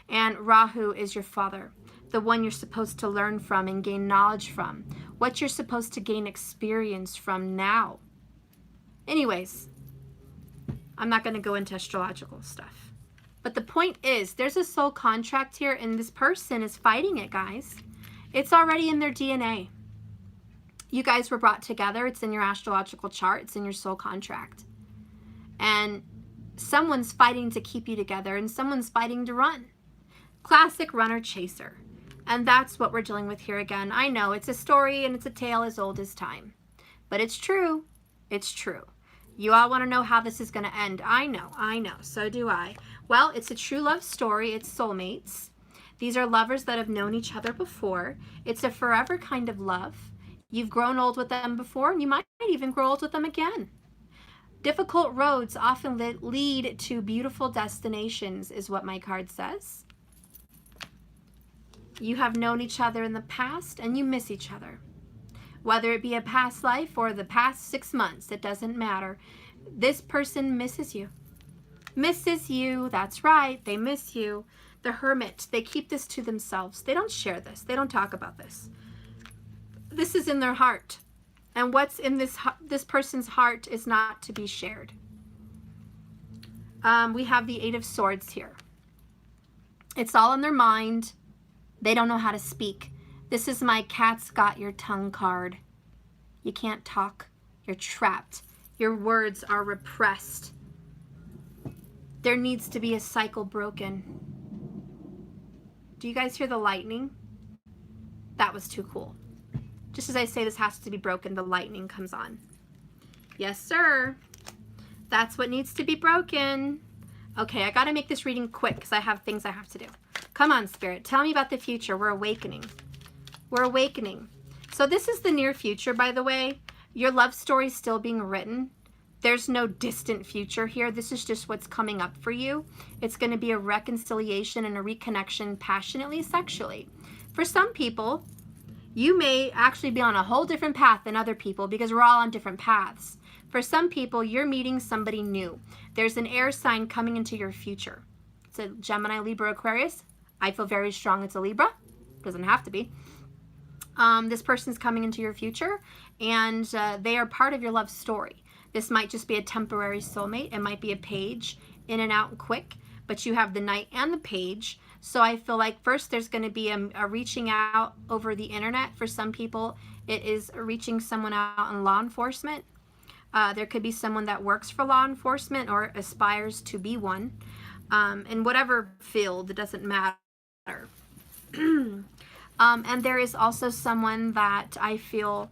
S1: And Rahu is your father, the one you're supposed to learn from and gain knowledge from, what you're supposed to gain experience from now. Anyways, I'm not going to go into astrological stuff. But the point is, there's a soul contract here, and this person is fighting it, guys. It's already in their DNA. You guys were brought together. It's in your astrological chart. It's in your soul contract. And someone's fighting to keep you together, and someone's fighting to run. Classic runner-chaser. And that's what we're dealing with here again. I know it's a story and it's a tale as old as time. But it's true. It's true. You all want to know how this is going to end. I know. So do I. Well, it's a true love story. It's soulmates. These are lovers that have known each other before. It's a forever kind of love. You've grown old with them before, and you might even grow old with them again. Difficult roads often lead to beautiful destinations, is what my card says. You have known each other in the past, and you miss each other. Whether it be a past life or the past 6 months, it doesn't matter. This person misses you. Misses you, that's right, they miss you. The Hermit, they keep this to themselves. They don't share this. They don't talk about this. This is in their heart. And what's in this person's heart is not to be shared. We have the 8 of Swords here. It's all in their mind. They don't know how to speak. This is my cat's got your tongue card. You can't talk. You're trapped. Your words are repressed. There needs to be a cycle broken. Do you guys hear the lightning? That was too cool. Just as I say this has to be broken, the lightning comes on. Yes, sir. That's what needs to be broken. Okay, I gotta make this reading quick because I have things I have to do. Come on, Spirit. Tell me about the future. We're awakening. We're awakening. So this is the near future, by the way. Your love story is still being written. There's no distant future here. This is just what's coming up for you. It's going to be a reconciliation and a reconnection passionately, sexually. For some people, you may actually be on a whole different path than other people because we're all on different paths. For some people, you're meeting somebody new. There's an air sign coming into your future. It's a Gemini, Libra, Aquarius. I feel very strong it's a Libra. Doesn't have to be. This person's coming into your future, and they are part of your love story. This might just be a temporary soulmate. It might be a page, in and out and quick, but you have the Knight and the Page. So I feel like first there's going to be a reaching out over the internet. For some people, it is reaching someone out in law enforcement. There could be someone that works for law enforcement or aspires to be one. In whatever field, it doesn't matter. And there is also someone that I feel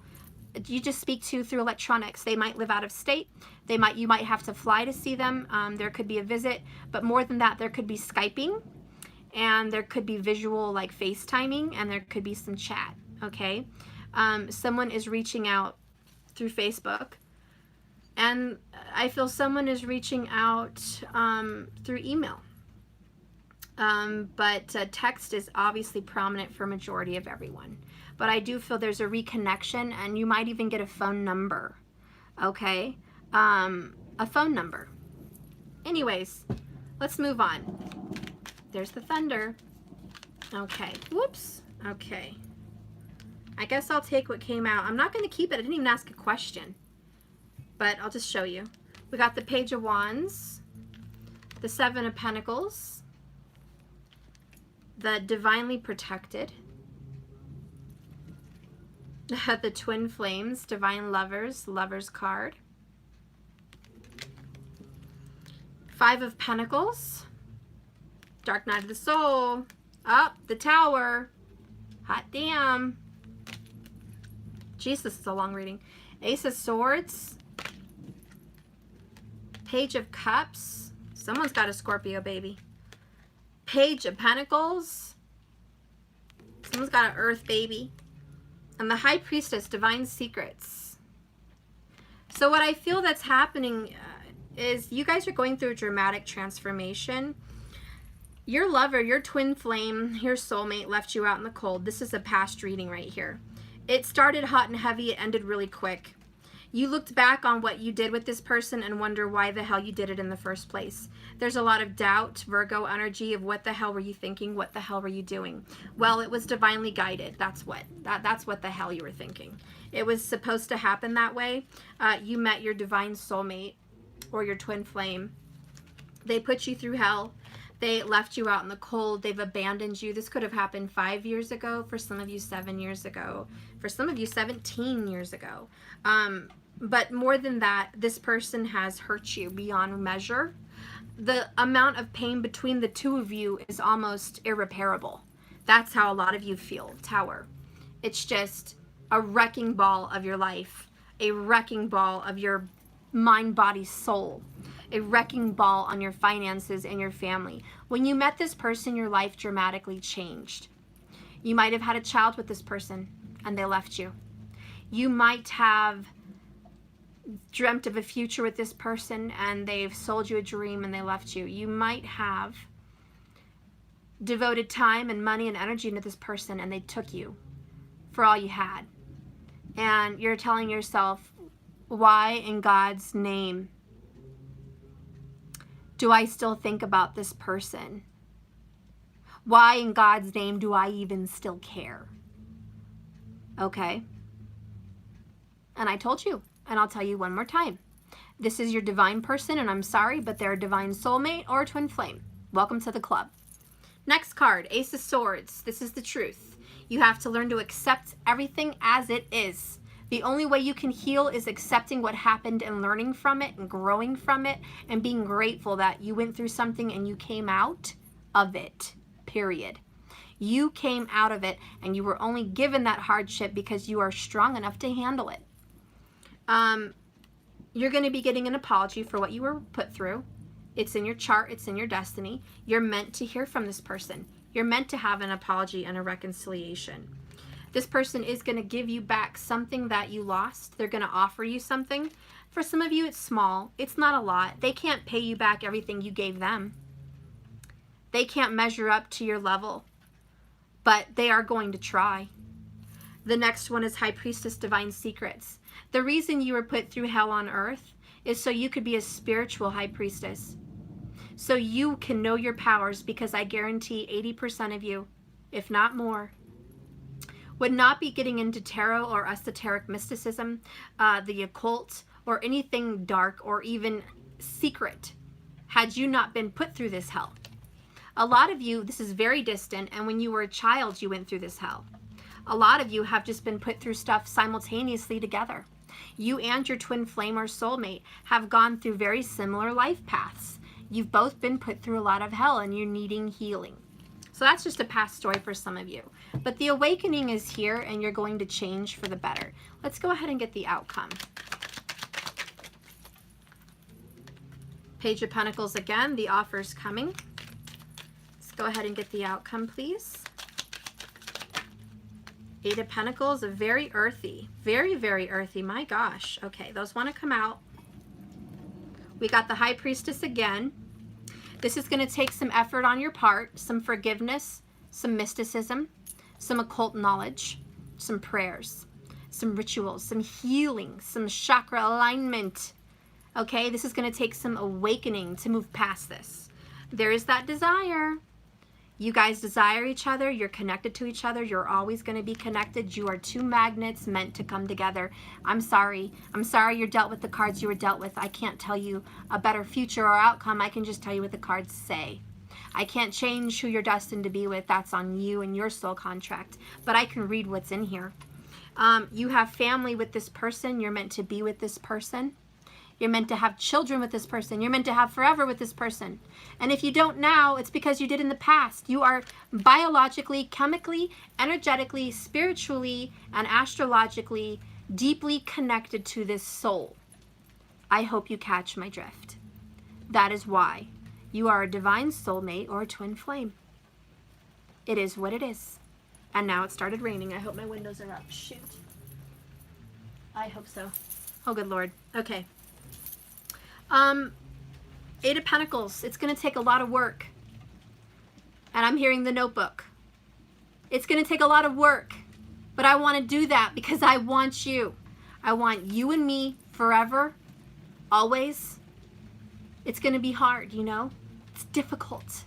S1: you just speak to through electronics. They might live out of state. You might have to fly to see them. There could be a visit, but more than that, there could be Skyping, and there could be visual like FaceTiming, and there could be some chat. Okay, someone is reaching out through Facebook, and I feel someone is reaching out through email. But text is obviously prominent for majority of everyone. But I do feel there's a reconnection, and you might even get a phone number. Okay? A phone number. Anyways, let's move on. There's the thunder. Okay. Whoops. Okay. I guess I'll take what came out. I'm not going to keep it. I didn't even ask a question. But I'll just show you. We got the Page of Wands, the Seven of Pentacles, the Divinely Protected, the Twin Flames, Divine Lovers, Lovers card, Five of Pentacles, Dark Night of the Soul, up the Tower, hot damn, jeez, this is a long reading, Ace of Swords, Page of Cups, someone's got a Scorpio baby, Page of Pentacles, someone's got an Earth baby, and the High Priestess, Divine Secrets. So what I feel that's happening is you guys are going through a dramatic transformation. Your lover, your twin flame, your soulmate left you out in the cold. This is a past reading right here. It started hot and heavy. It ended really quick. You looked back on what you did with this person and wonder why the hell you did it in the first place. There's a lot of doubt, Virgo energy of what the hell were you thinking? What the hell were you doing? Well, it was divinely guided. That's what the hell you were thinking. It was supposed to happen that way. You met your divine soulmate or your twin flame. They put you through hell. They left you out in the cold. They've abandoned you. This could have happened 5 years ago. For some of you, 7 years ago. For some of you, 17 years ago. But more than that, this person has hurt you beyond measure. The amount of pain between the two of you is almost irreparable. That's how a lot of you feel, Tower. It's just a wrecking ball of your life, a wrecking ball of your mind, body, soul, a wrecking ball on your finances and your family. When you met this person, your life dramatically changed. You might have had a child with this person and they left you. You might have dreamt of a future with this person and they've sold you a dream and they left you. You might have devoted time and money and energy into this person and they took you for all you had. And you're telling yourself, why in God's name do I still think about this person? Why in God's name do I even still care? Okay. And I told you. And I'll tell you one more time. This is your divine person, and I'm sorry, but they're a divine soulmate or a twin flame. Welcome to the club. Next card, Ace of Swords. This is the truth. You have to learn to accept everything as it is. The only way you can heal is accepting what happened and learning from it and growing from it and being grateful that you went through something and you came out of it, period. You came out of it and you were only given that hardship because you are strong enough to handle it. You're going to be getting an apology for what you were put through. It's in your chart. It's in your destiny. You're meant to hear from this person. You're meant to have an apology and a reconciliation. This person is going to give you back something that you lost. They're going to offer you something. For some of you, it's small. It's not a lot. They can't pay you back everything you gave them. They can't measure up to your level, but they are going to try. The next one is High Priestess, Divine Secrets. The reason you were put through hell on earth is so you could be a spiritual high priestess. So you can know your powers, because I guarantee 80% of you, if not more, would not be getting into tarot or esoteric mysticism, the occult, or anything dark or even secret had you not been put through this hell. A lot of you, this is very distant, and when you were a child, you went through this hell. A lot of you have just been put through stuff simultaneously together. You and your twin flame or soulmate have gone through very similar life paths. You've both been put through a lot of hell and you're needing healing. So that's just a past story for some of you. But the awakening is here and you're going to change for the better. Let's go ahead and get the outcome. Page of Pentacles again, the offer's coming. Let's go ahead and get the outcome, please. Eight of Pentacles, very earthy. Very, very earthy. My gosh. Okay, those want to come out. We got the High Priestess again. This is going to take some effort on your part, some forgiveness, some mysticism, some occult knowledge, some prayers, some rituals, some healing, some chakra alignment. Okay, this is going to take some awakening to move past this. There is that desire. You guys desire each other. You're connected to each other. You're always going to be connected. You are two magnets meant to come together. I'm sorry. I'm sorry you're dealt with the cards you were dealt with. I can't tell you a better future or outcome. I can just tell you what the cards say. I can't change who you're destined to be with. That's on you and your soul contract. But I can read what's in here. You have family with this person. You're meant to be with this person. You're meant to have children with this person. You're meant to have forever with this person. And if you don't now, it's because you did in the past. You are biologically, chemically, energetically, spiritually, and astrologically deeply connected to this soul. I hope you catch my drift. That is why you are a divine soulmate or a twin flame. It is what it is. And now it started raining. I hope my windows are up. Shoot. I hope so. Oh, good Lord. Okay. Eight of Pentacles. It's going to take a lot of work. And I'm hearing the Notebook. It's going to take a lot of work. But I want to do that because I want you. I want you and me forever. Always. It's going to be hard, you know. It's difficult.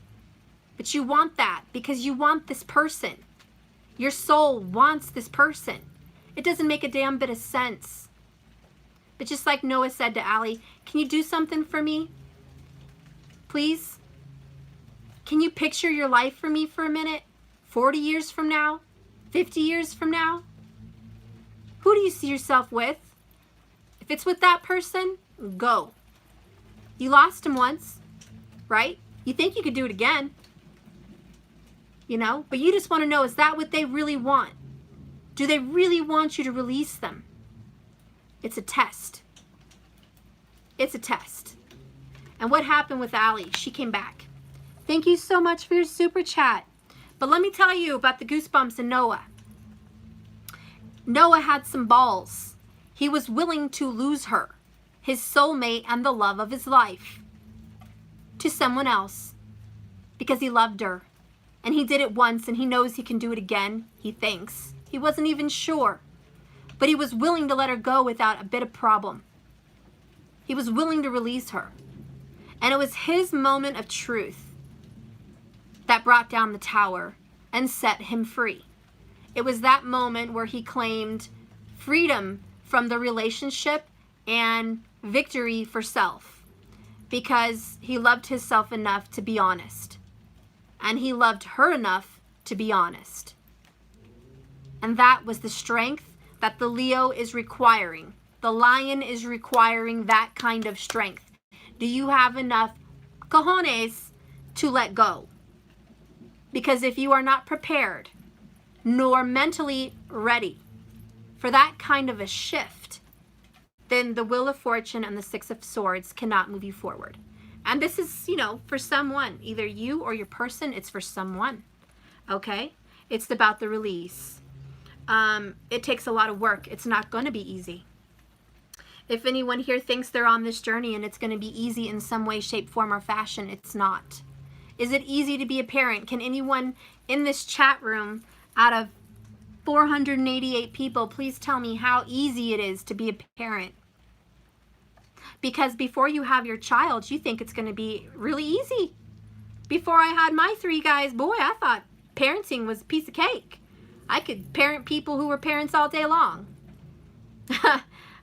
S1: But you want that because you want this person. Your soul wants this person. It doesn't make a damn bit of sense. But just like Noah said to Allie, can you do something for me? Please? Can you picture your life for me for a minute? 40 years from now? 50 years from now? Who do you see yourself with? If it's with that person, go. You lost him once, right? You think you could do it again. You know? But you just want to know, is that what they really want? Do they really want you to release them? It's a test. It's a test. And what happened with Allie? She came back. Thank you so much for your super chat. But let me tell you about the goosebumps in Noah. Noah had some balls. He was willing to lose her, his soulmate and the love of his life, to someone else because he loved her. And he did it once and he knows he can do it again, he thinks. He wasn't even sure. But he was willing to let her go without a bit of problem. He was willing to release her. And it was his moment of truth that brought down the tower and set him free. It was that moment where he claimed freedom from the relationship and victory for self. Because he loved himself enough to be honest. And he loved her enough to be honest. And that was the strength that the Leo is requiring. The lion is requiring that kind of strength. Do you have enough cojones to let go? Because if you are not prepared, nor mentally ready for that kind of a shift, then the Wheel of Fortune and the Six of Swords cannot move you forward. And this is, you know, for someone, either you or your person, it's for someone, okay? It's about the release. It takes a lot of work. It's not going to be easy. If anyone here thinks they're on this journey and it's going to be easy in some way, shape, form, or fashion, it's not. Is it easy to be a parent? Can anyone in this chat room, out of 488 people, please tell me how easy it is to be a parent? Because before you have your child, you think it's going to be really easy. Before I had my 3 guys, boy, I thought parenting was a piece of cake. I could parent people who were parents all day long.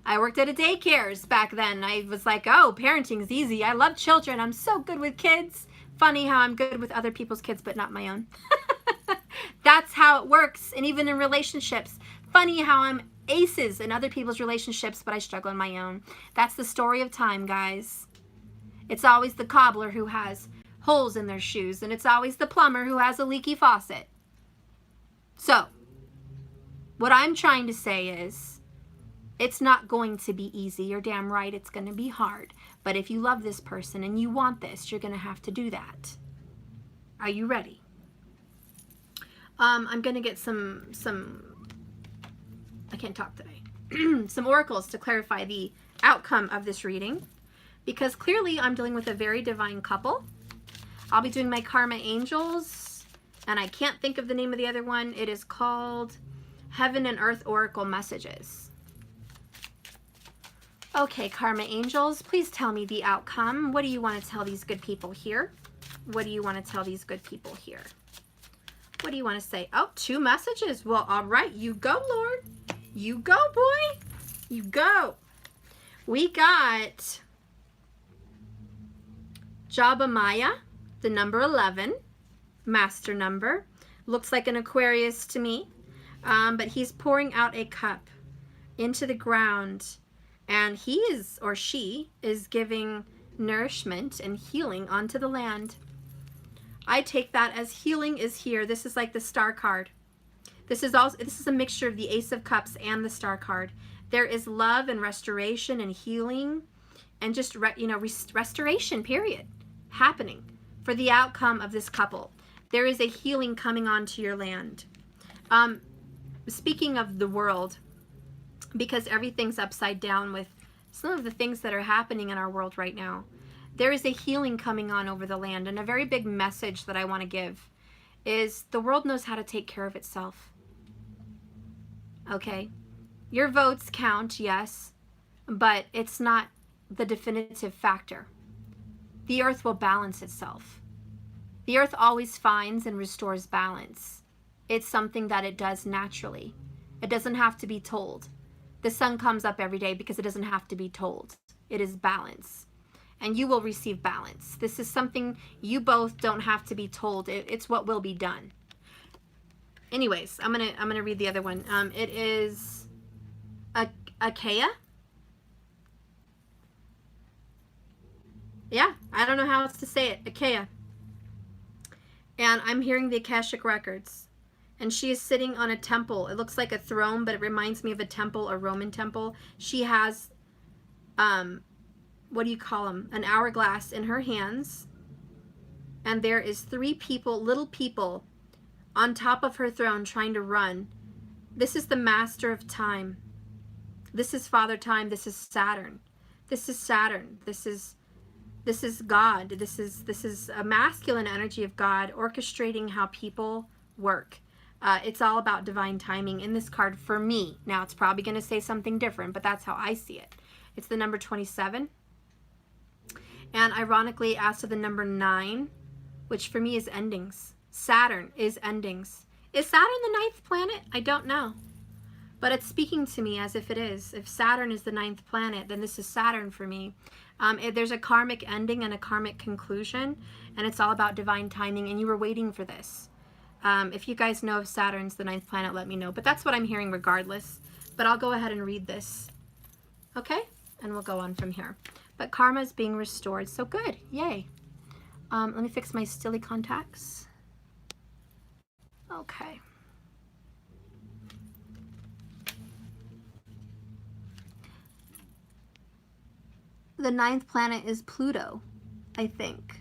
S1: I worked at a daycares back then. I was like, oh, parenting's easy. I love children. I'm so good with kids. Funny how I'm good with other people's kids, but not my own. That's how it works. And even in relationships. Funny how I'm aces in other people's relationships, but I struggle in my own. That's the story of time, guys. It's always the cobbler who has holes in their shoes, and it's always the plumber who has a leaky faucet. So, what I'm trying to say is, it's not going to be easy. You're damn right it's going to be hard. But if you love this person and you want this, you're going to have to do that. Are you ready? I'm going to get some I can't talk today, some oracles to clarify the outcome of this reading. Because clearly I'm dealing with a very divine couple. I'll be doing my Karma Angels, and I can't think of the name of the other one. It is called Heaven and Earth Oracle Messages. Okay, Karma Angels, please tell me the outcome. What do you want to tell these good people here? What do you want to tell these good people here? What do you want to say? Oh, 2 messages. Well, all right, you go, Lord. You go, boy. You go. We got Jabamaya, the number 11, master number. Looks like an Aquarius to me, but he's pouring out a cup into the ground, and he is, or she, is giving nourishment and healing onto the land. I take that as healing is here. This is like the star card. This is a mixture of the Ace of Cups and the star card. There is love and restoration and healing and just restoration, period, happening for the outcome of this couple. There is a healing coming onto your land. Speaking of the world, because everything's upside down with some of the things that are happening in our world right now, there is a healing coming on over the land. And a very big message that I want to give is the world knows how to take care of itself. Okay? Your votes count, yes, but it's not the definitive factor. The earth will balance itself. The earth always finds and restores balance. It's something that it does naturally. It doesn't have to be told. The sun comes up every day because it doesn't have to be told. It is balance. And you will receive balance. This is something you both don't have to be told. It's what will be done. Anyways, I'm gonna read the other one. It is Akea. Yeah, I don't know how else to say it. Akea. And I'm hearing the Akashic Records. And she is sitting on a temple. It looks like a throne, but it reminds me of a temple, a Roman temple. She has, what do you call them? An hourglass in her hands. And there is 3 people, little people, on top of her throne trying to run. This is the master of time. This is Father Time. This is Saturn. This is Saturn. This is God. This is a masculine energy of God orchestrating how people work. It's all about divine timing in this card for me. Now, it's probably going to say something different, but that's how I see it. It's the number 27. And ironically, after the number 9, which for me is endings. Saturn is endings. Is Saturn the 9th planet? I don't know. But it's speaking to me as if it is. If Saturn is the 9th planet, then this is Saturn for me. There's a karmic ending and a karmic conclusion, and it's all about divine timing, and you were waiting for this. If you guys know if Saturn's the 9th planet, let me know. But that's what I'm hearing regardless. But I'll go ahead and read this. Okay? And we'll go on from here. But karma is being restored. So good. Yay. Let me fix my stilly contacts. Okay. The 9th planet is Pluto, I think.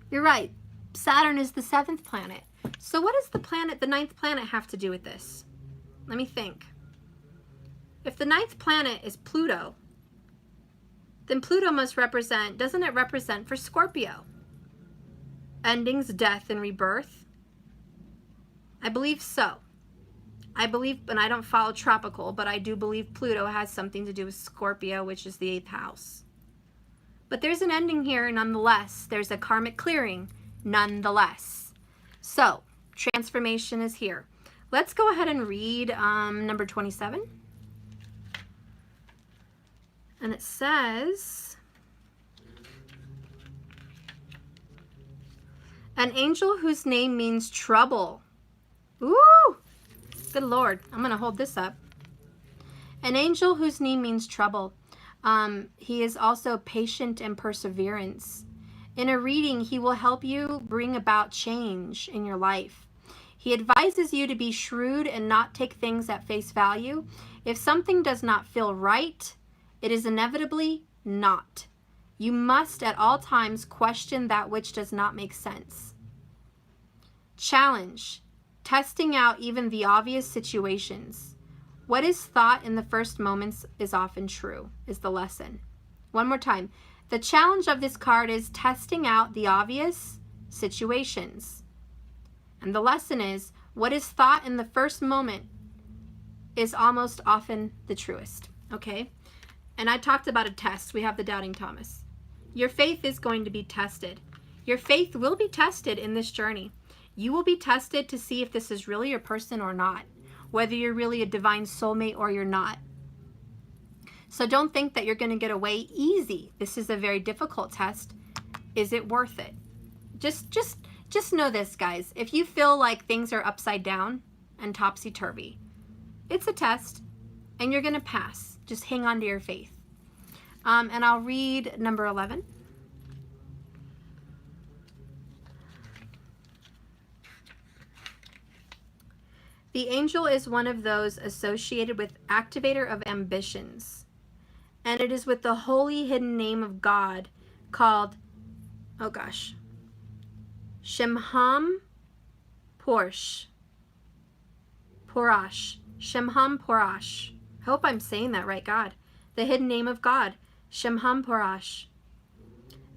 S1: You're right. Saturn is the 7th planet. So what does the 9th planet have to do with this? Let me think. If the 9th planet is Pluto, then Pluto must represent, doesn't it represent for Scorpio? Endings, death, and rebirth? I believe so. I believe, and I don't follow tropical, but I do believe Pluto has something to do with Scorpio, which is the 8th house. But there's an ending here nonetheless. There's a karmic clearing nonetheless. So, transformation is here. Let's go ahead and read number 27. And it says, an angel whose name means trouble. Ooh, good Lord. I'm going to hold this up. An angel whose name means trouble. He is also patient and perseverance. In a reading, he will help you bring about change in your life. He advises you to be shrewd and not take things at face value. If something does not feel right, it is inevitably not. You must at all times question that which does not make sense. Challenge. Testing out even the obvious situations. What is thought in the first moments is often true, is the lesson. One more time. The challenge of this card is testing out the obvious situations. And the lesson is, what is thought in the first moment is almost often the truest, okay? And I talked about a test. We have the Doubting Thomas. Your faith is going to be tested. Your faith will be tested in this journey. You will be tested to see if this is really your person or not, whether you're really a divine soulmate or you're not. So don't think that you're going to get away easy. This is a very difficult test. Is it worth it? Just know this, guys. If you feel like things are upside down and topsy-turvy, it's a test and you're going to pass. Just hang on to your faith. And I'll read number 11. The angel is one of those associated with activator of ambitions. And it is with the holy hidden name of God called, oh gosh, Shemham Porash. Shemham Porash. I hope I'm saying that right, God. The hidden name of God, Shemham Porash.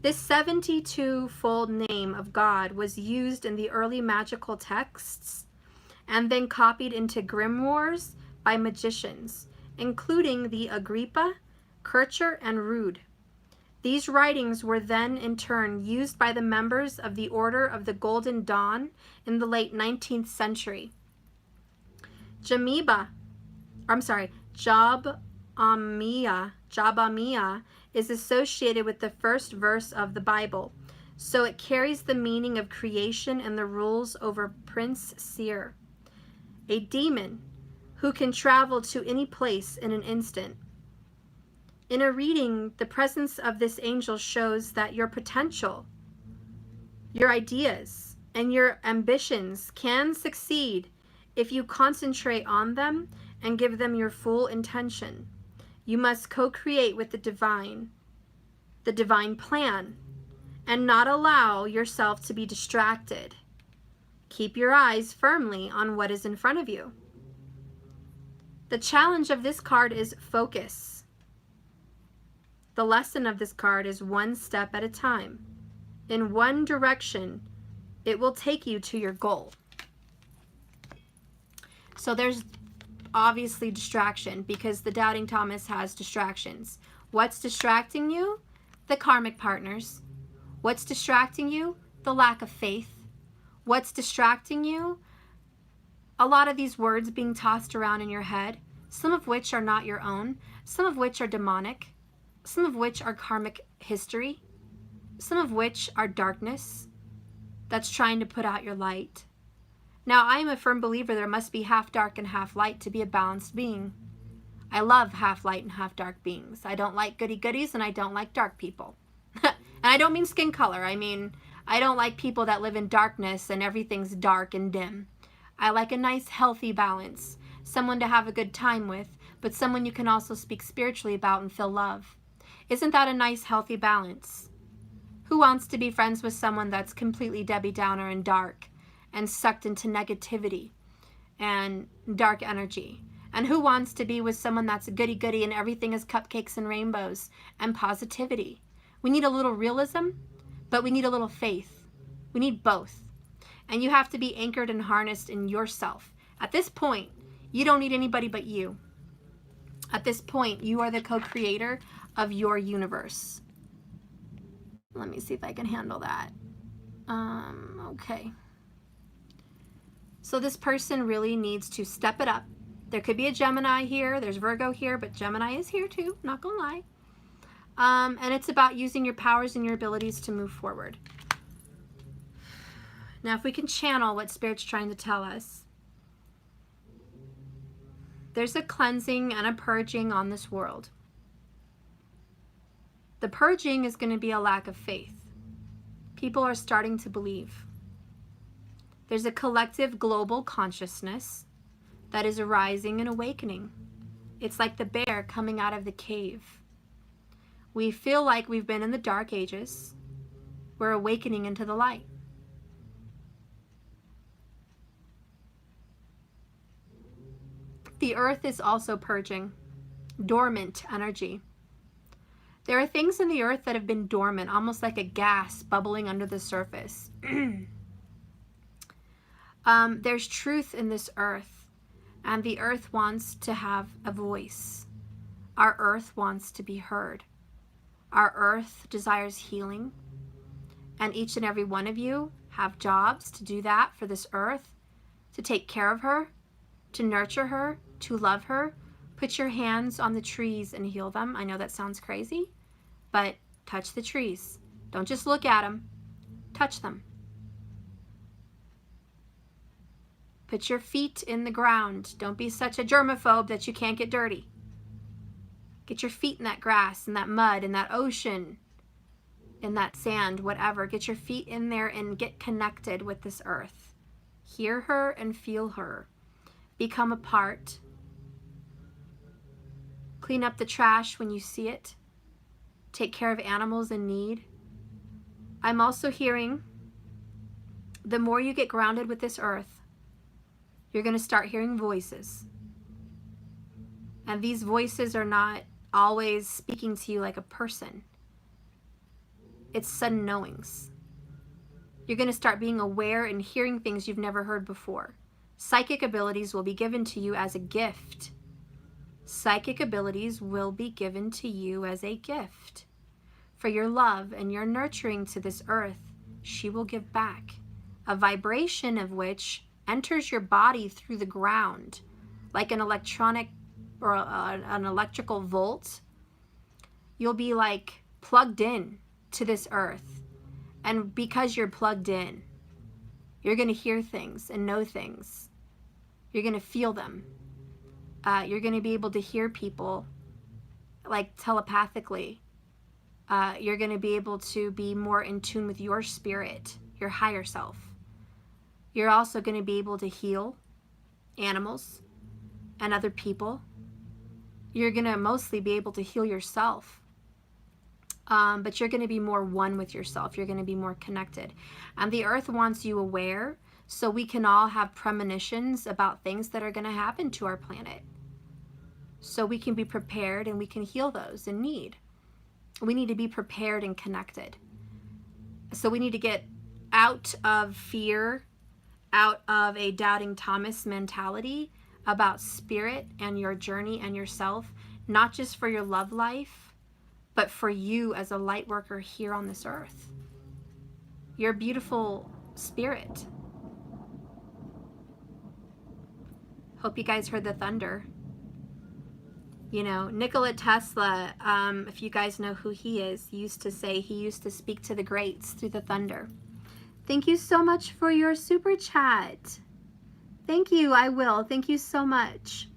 S1: This 72-fold name of God was used in the early magical texts and then copied into grimoires by magicians, including the Agrippa, Kircher, and Rude. These writings were then in turn used by the members of the Order of the Golden Dawn in the late 19th century. Jabamia is associated with the first verse of the Bible, so it carries the meaning of creation and the rules over Prince Seir, a demon who can travel to any place in an instant. In a reading, the presence of this angel shows that your potential, your ideas, and your ambitions can succeed if you concentrate on them and give them your full intention. You must co-create with the divine plan, and not allow yourself to be distracted. Keep your eyes firmly on what is in front of you. The challenge of this card is focus. The lesson of this card is one step at a time. In one direction, it will take you to your goal. So there's obviously distraction, because the Doubting Thomas has distractions. What's distracting you? The karmic partners. What's distracting you? The lack of faith. What's distracting you? A lot of these words being tossed around in your head, some of which are not your own, some of which are demonic, some of which are karmic history, some of which are darkness that's trying to put out your light. Now, I am a firm believer there must be half dark and half light to be a balanced being. I love half light and half dark beings. I don't like goody-goodies, and I don't like dark people. And I don't mean skin color. I mean, I don't like people that live in darkness and everything's dark and dim. I like a nice, healthy balance. Someone to have a good time with, but someone you can also speak spiritually about and feel love. Isn't that a nice, healthy balance? Who wants to be friends with someone that's completely Debbie Downer and dark and sucked into negativity and dark energy? And who wants to be with someone that's goody-goody and everything is cupcakes and rainbows and positivity? We need a little realism, but we need a little faith. We need both. And you have to be anchored and harnessed in yourself. At this point, you don't need anybody but you. At this point, you are the co-creator of your universe. Let me see if I can handle that. Okay. So this person really needs to step it up. There could be a Gemini here, there's Virgo here, but Gemini is here too, not gonna lie. And it's about using your powers and your abilities to move forward. Now, if we can channel what Spirit's trying to tell us, there's a cleansing and a purging on this world. The purging is going to be a lack of faith. People are starting to believe. There's a collective global consciousness that is arising and awakening. It's like the bear coming out of the cave. We feel like we've been in the dark ages. We're awakening into the light. The earth is also purging dormant energy. There are things in the earth that have been dormant, almost like a gas bubbling under the surface. There's truth in this earth, and the earth wants to have a voice. Our earth wants to be heard. Our earth desires healing, and each and every one of you have jobs to do that for this earth, to take care of her, to nurture her, to love her. Put your hands on the trees and heal them. I know that sounds crazy, but touch the trees. Don't just look at them. Touch them. Put your feet in the ground. Don't be such a germaphobe that you can't get dirty. Get your feet in that grass, in that mud, in that ocean, in that sand, whatever. Get your feet in there and get connected with this earth. Hear her and feel her. Become a part. Clean up the trash when you see it. Take care of animals in need. I'm also hearing the more you get grounded with this earth, you're going to start hearing voices. And these voices are not always speaking to you like a person. It's sudden knowings. You're going to start being aware and hearing things you've never heard before. Psychic abilities will be given to you as a gift. Psychic abilities will be given to you as a gift. For your love and your nurturing to this earth, she will give back. A vibration of which enters your body through the ground, like an electronic or an electrical volt. You'll be like plugged in to this earth. And because you're plugged in, you're going to hear things and know things. You're going to feel them. You're going to be able to hear people like telepathically. You're going to be able to be more in tune with your spirit, your higher self. You're also going to be able to heal animals and other people. You're going to mostly be able to heal yourself. But you're going to be more one with yourself. You're going to be more connected. And the earth wants you aware so we can all have premonitions about things that are going to happen to our planet. So we can be prepared and we can heal those in need. We need to be prepared and connected. So we need to get out of fear, out of a doubting Thomas mentality about spirit and your journey and yourself, not just for your love life, but for you as a light worker here on this earth. You're a beautiful spirit. Hope you guys heard the thunder. You know, Nikola Tesla, if you guys know who he is, used to say he used to speak to the greats through the thunder. Thank you so much for your super chat. Thank you, I will. Thank you so much.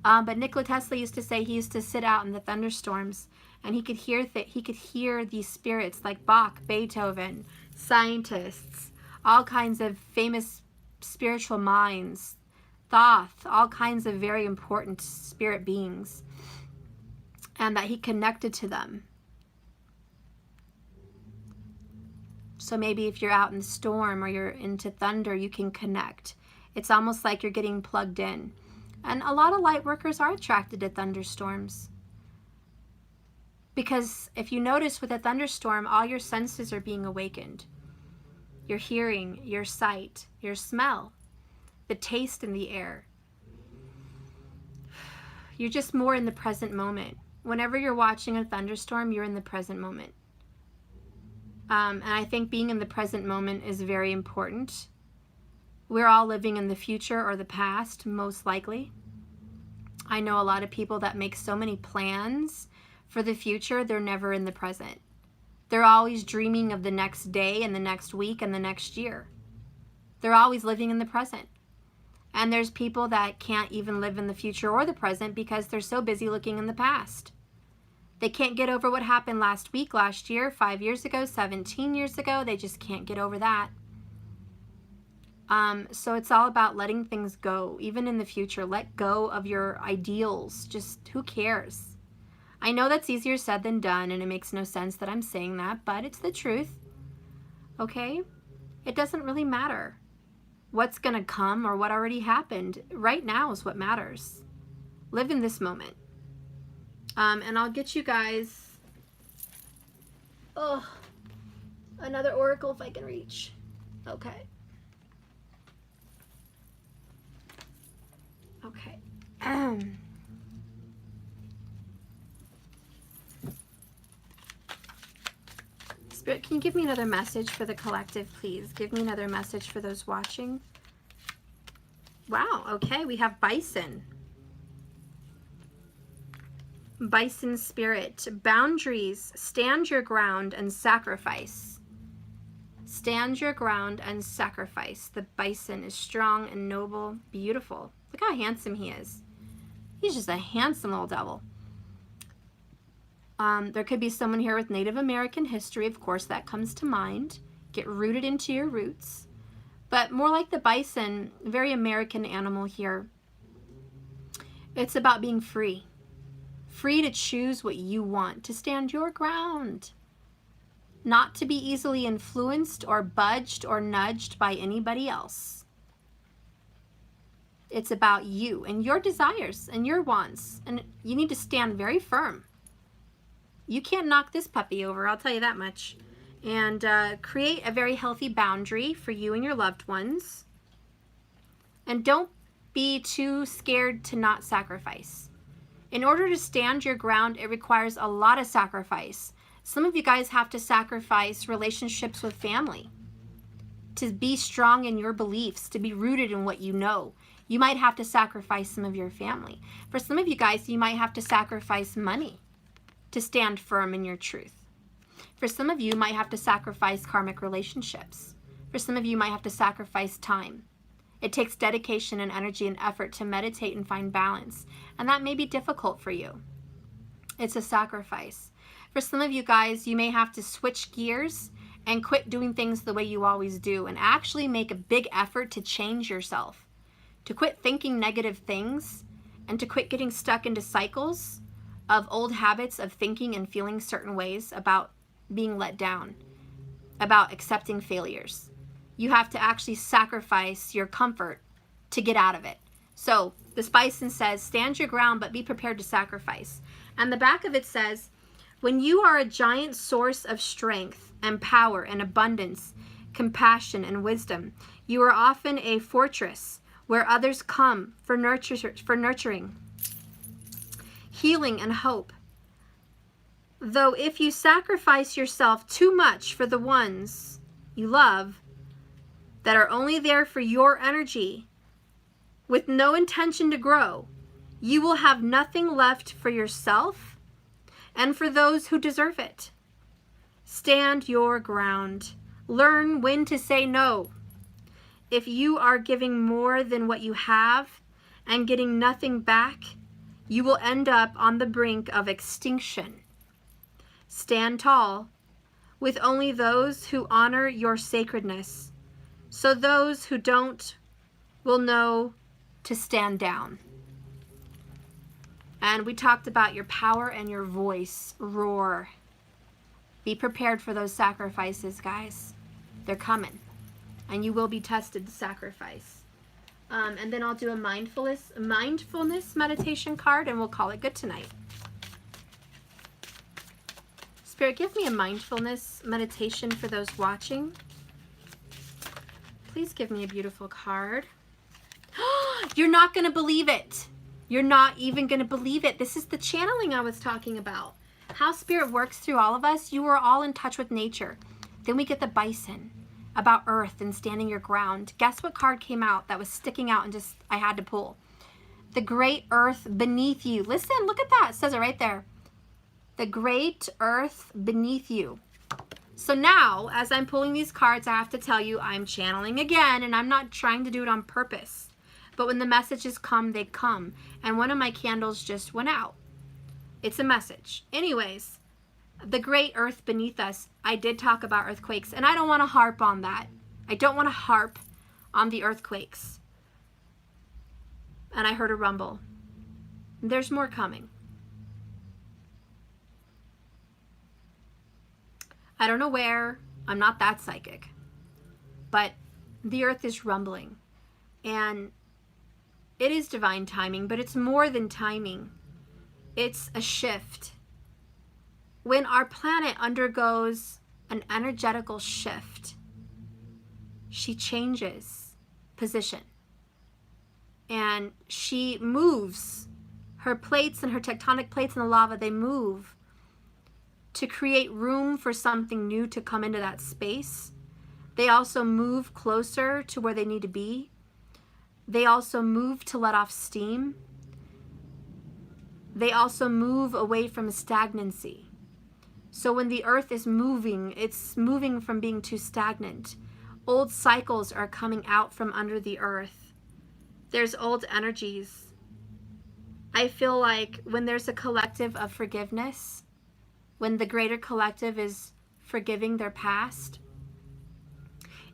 S1: But Nikola Tesla used to say he used to sit out in the thunderstorms and he could hear these spirits like Bach, Beethoven, scientists, all kinds of famous spiritual minds, Thoth, all kinds of very important spirit beings, and that he connected to them. So maybe if you're out in the storm or you're into thunder, you can connect. It's almost like you're getting plugged in. And a lot of light workers are attracted to thunderstorms. Because if you notice with a thunderstorm, all your senses are being awakened. Your hearing, your sight, your smell, the taste in the air. You're just more in the present moment. Whenever you're watching a thunderstorm, you're in the present moment. And I think being in the present moment is very important. We're all living in the future or the past, most likely. I know a lot of people that make so many plans for the future, they're never in the present. They're always dreaming of the next day and the next week and the next year. They're always living in the present. And there's people that can't even live in the future or the present because they're so busy looking in the past. They can't get over what happened last week, last year, 5 years ago, 17 years ago. They just can't get over that. So it's all about letting things go, even in the future. Let go of your ideals. Just who cares? I know that's easier said than done, and it makes no sense that I'm saying that, but it's the truth. Okay? It doesn't really matter what's going to come or what already happened. Right now is what matters. Live in this moment. And I'll get you guys another oracle if I can reach. Okay. Okay. Spirit, can you give me another message for the collective, please? Give me another message for those watching. Wow, okay, we have bison. Bison spirit. Boundaries. Stand your ground and sacrifice. Stand your ground and sacrifice. The bison is strong and noble, beautiful. Look how handsome he is. He's just a handsome little devil. There could be someone here with Native American history. Of course, that comes to mind. Get rooted into your roots. But more like the bison, very American animal here. It's about being free. Free to choose what you want, to stand your ground. Not to be easily influenced or budged or nudged by anybody else. It's about you and your desires and your wants. And you need to stand very firm. You can't knock this puppy over, I'll tell you that much. And create a very healthy boundary for you and your loved ones. And don't be too scared to not sacrifice. In order to stand your ground, it requires a lot of sacrifice. Some of you guys have to sacrifice relationships with family. To be strong in your beliefs, to be rooted in what you know. You might have to sacrifice some of your family. For some of you guys, you might have to sacrifice money to stand firm in your truth. For some of you might have to sacrifice karmic relationships. For some of you might have to sacrifice time. It takes dedication and energy and effort to meditate and find balance. And that may be difficult for you. It's a sacrifice. For some of you guys, you may have to switch gears and quit doing things the way you always do and actually make a big effort to change yourself. To quit thinking negative things and to quit getting stuck into cycles of old habits of thinking and feeling certain ways about being let down, about accepting failures. You have to actually sacrifice your comfort to get out of it. So this bison says, stand your ground, but be prepared to sacrifice. And the back of it says, when you are a giant source of strength and power and abundance, compassion and wisdom, you are often a fortress where others come for nurturing, healing, and hope. Though if you sacrifice yourself too much for the ones you love that are only there for your energy with no intention to grow, you will have nothing left for yourself and for those who deserve it. Stand your ground. Learn when to say no. If you are giving more than what you have and getting nothing back, you will end up on the brink of extinction. Stand tall with only those who honor your sacredness, so those who don't will know to stand down. And we talked about your power and your voice. Roar. Be prepared for those sacrifices, guys. They're coming. And you will be tested to sacrifice. And then I'll do a mindfulness meditation card, and we'll call it good tonight. Spirit, give me a mindfulness meditation for those watching. Please give me a beautiful card. You're not going to believe it. You're not even going to believe it. This is the channeling I was talking about. How Spirit works through all of us. You are all in touch with nature. Then we get the bison. about earth and standing your ground. Guess what card came out that was sticking out and just I had to pull? The great earth beneath you. Listen, look at that. It says it right there. The great earth beneath you. So now, as I'm pulling these cards, I have to tell you I'm channeling again, and I'm not trying to do it on purpose. But when the messages come, they come. And one of my candles just went out. It's a message. Anyways, the great earth beneath us, I did talk about earthquakes, and I don't want to harp on that. I don't want to harp on the earthquakes. And I heard a rumble. There's more coming. I don't know where. I'm not that psychic. But the earth is rumbling. And it is divine timing, but it's more than timing. It's a shift. When our planet undergoes an energetical shift, she changes position. And she moves. Her plates and her tectonic plates in the lava, they move to create room for something new to come into that space. They also move closer to where they need to be. They also move to let off steam. They also move away from stagnancy. So when the earth is moving, it's moving from being too stagnant. Old cycles are coming out from under the earth. There's old energies. I feel like when there's a collective of forgiveness, when the greater collective is forgiving their past,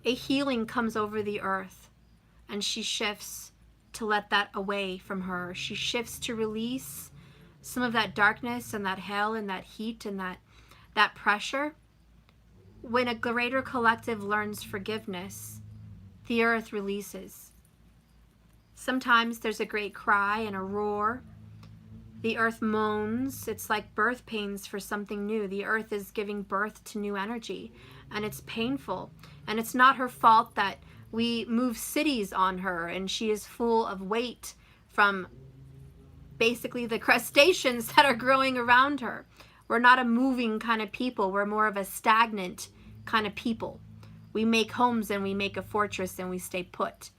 S1: a healing comes over the earth, and she shifts to let that away from her. She shifts to release some of that darkness and that hell and that heat and that pressure. When a greater collective learns forgiveness, the earth releases. Sometimes there's a great cry and a roar. The earth moans. It's like birth pains for something new. The earth is giving birth to new energy, and it's painful. And it's not her fault that we move cities on her and she is full of weight from basically the crustaceans that are growing around her. We're not a moving kind of people. We're more of a stagnant kind of people. We make homes and we make a fortress and we stay put.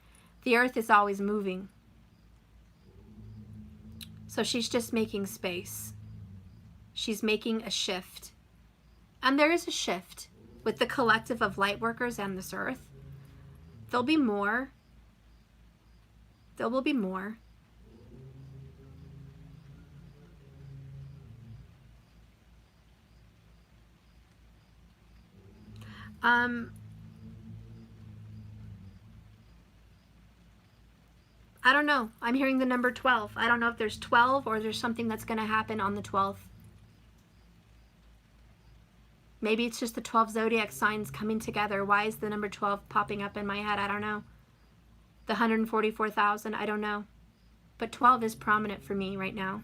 S1: The earth is always moving. So she's just making space. She's making a shift. And there is a shift with the collective of light workers and this earth. There'll be more. There will be more. I don't know. I'm hearing the number 12. I don't know if there's 12 or there's something that's going to happen on the 12th. Maybe it's just the 12 zodiac signs coming together. Why is the number 12 popping up in my head? I don't know. The 144,000, I don't know. But 12 is prominent for me right now.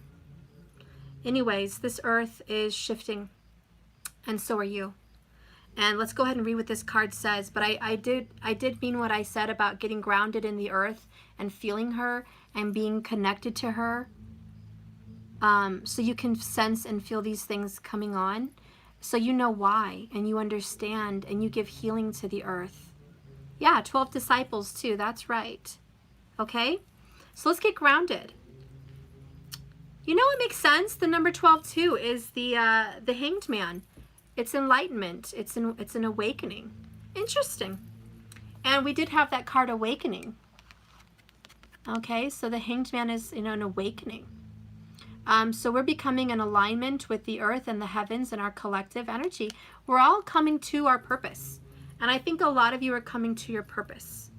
S1: Anyways, this earth is shifting, and so are you. And let's go ahead and read what this card says. But I did mean what I said about getting grounded in the earth and feeling her and being connected to her. So you can sense and feel these things coming on. So you know why, and you understand, and you give healing to the earth. Yeah, 12 disciples too, that's right. Okay? So let's get grounded. You know what makes sense? The number 12 too is the Hanged Man. It's enlightenment. It's an awakening. Interesting. And we did have that card awakening. Okay, so the Hanged Man is, an awakening. So we're becoming in alignment with the earth and the heavens and our collective energy. We're all coming to our purpose. And I think a lot of you are coming to your purpose.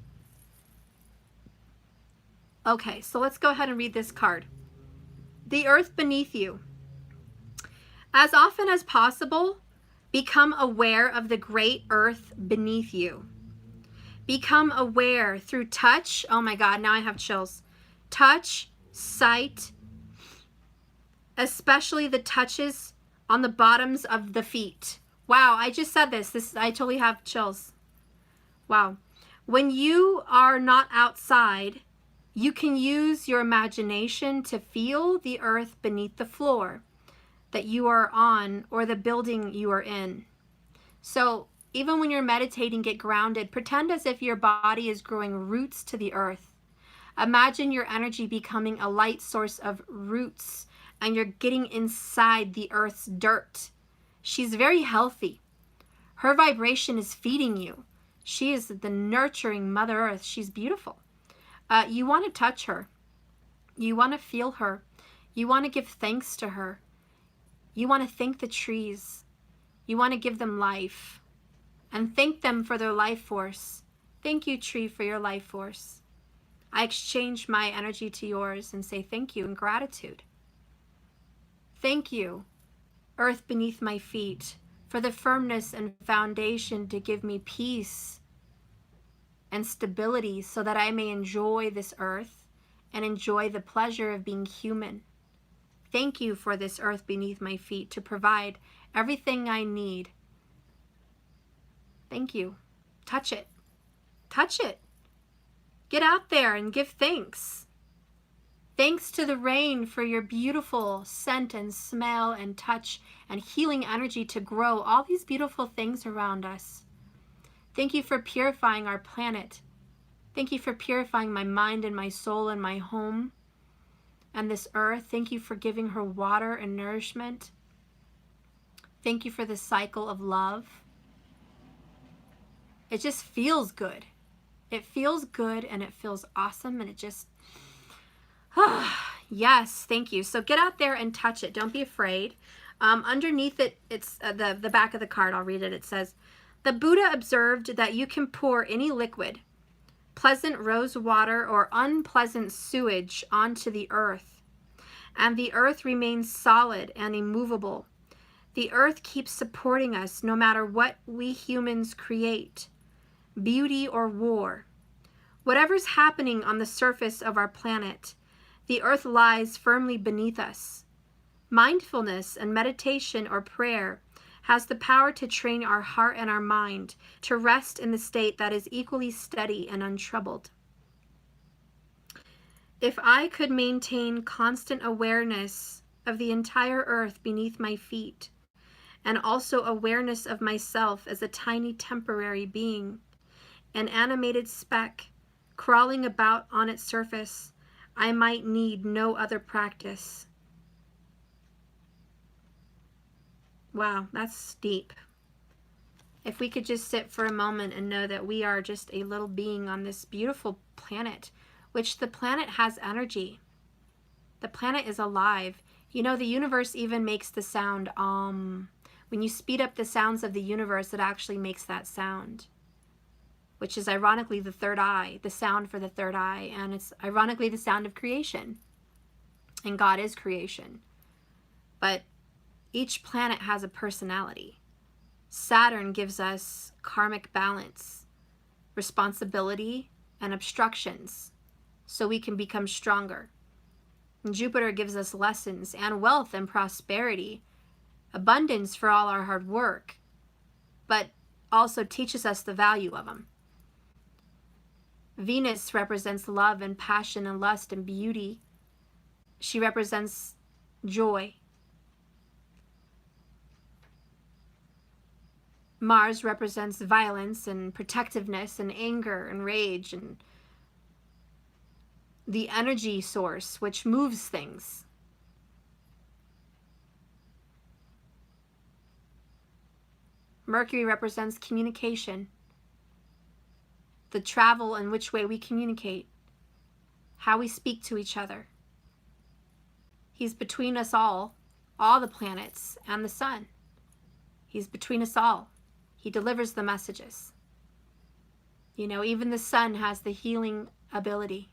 S1: Okay, so let's go ahead and read this card. The earth beneath you. As often as possible, become aware of the great earth beneath you. Become aware through touch. Oh my God, now I have chills. Touch, sight, especially the touches on the bottoms of the feet. Wow, I just said this. I totally have chills. Wow. When you are not outside, you can use your imagination to feel the earth beneath the floor that you are on or the building you are in. So Even when you're meditating, get grounded. Pretend as if your body is growing roots to the earth. Imagine your energy becoming a light source of roots, and you're getting inside the earth's dirt. She's very healthy. Her vibration is feeding you. She is the nurturing Mother Earth. She's beautiful. You want to touch her. You want to feel her. You want to give thanks to her. You want to thank the trees. You want to give them life and thank them for their life force. Thank you, tree, for your life force. I exchange my energy to yours and say thank you in gratitude. Thank you, earth beneath my feet, for the firmness and foundation to give me peace and stability so that I may enjoy this earth and enjoy the pleasure of being human. Thank you for this earth beneath my feet to provide everything I need. Thank you. Touch it. Touch it. Get out there and give thanks. Thanks to the rain for your beautiful scent and smell and touch and healing energy to grow all these beautiful things around us. Thank you for purifying our planet. Thank you for purifying my mind and my soul and my home and this earth. Thank you for giving her water and nourishment. Thank you for the cycle of love. It just feels good. It feels good and it feels awesome, and it just, yes, thank you. So get out there and touch it. Don't be afraid. Underneath it, it's the back of the card. I'll read it. It says, the Buddha observed that you can pour any liquid, pleasant rose water or unpleasant sewage, onto the earth, and the earth remains solid and immovable. The earth keeps supporting us no matter what we humans create, beauty or war. Whatever's happening on the surface of our planet, the earth lies firmly beneath us. Mindfulness and meditation or prayer has the power to train our heart and our mind to rest in the state that is equally steady and untroubled. If I could maintain constant awareness of the entire earth beneath my feet, and also awareness of myself as a tiny temporary being, an animated speck crawling about on its surface, I might need no other practice. Wow, that's deep. If we could just sit for a moment and know that we are just a little being on this beautiful planet, which the planet has energy. The planet is alive. You know, the universe even makes the sound When you speed up the sounds of the universe, it actually makes that sound, which is ironically the third eye, the sound for the third eye, and it's ironically the sound of creation. And God is creation. But each planet has a personality. Saturn gives us karmic balance, responsibility, and obstructions, so we can become stronger. And Jupiter gives us lessons and wealth and prosperity, abundance for all our hard work, but also teaches us the value of them. Venus represents love and passion and lust and beauty. She represents joy. Mars represents violence and protectiveness and anger and rage and the energy source which moves things. Mercury represents communication, the travel and which way we communicate, how we speak to each other. He's between us all the planets and the sun. He's between us all. He delivers the messages. You know, even the sun has the healing ability.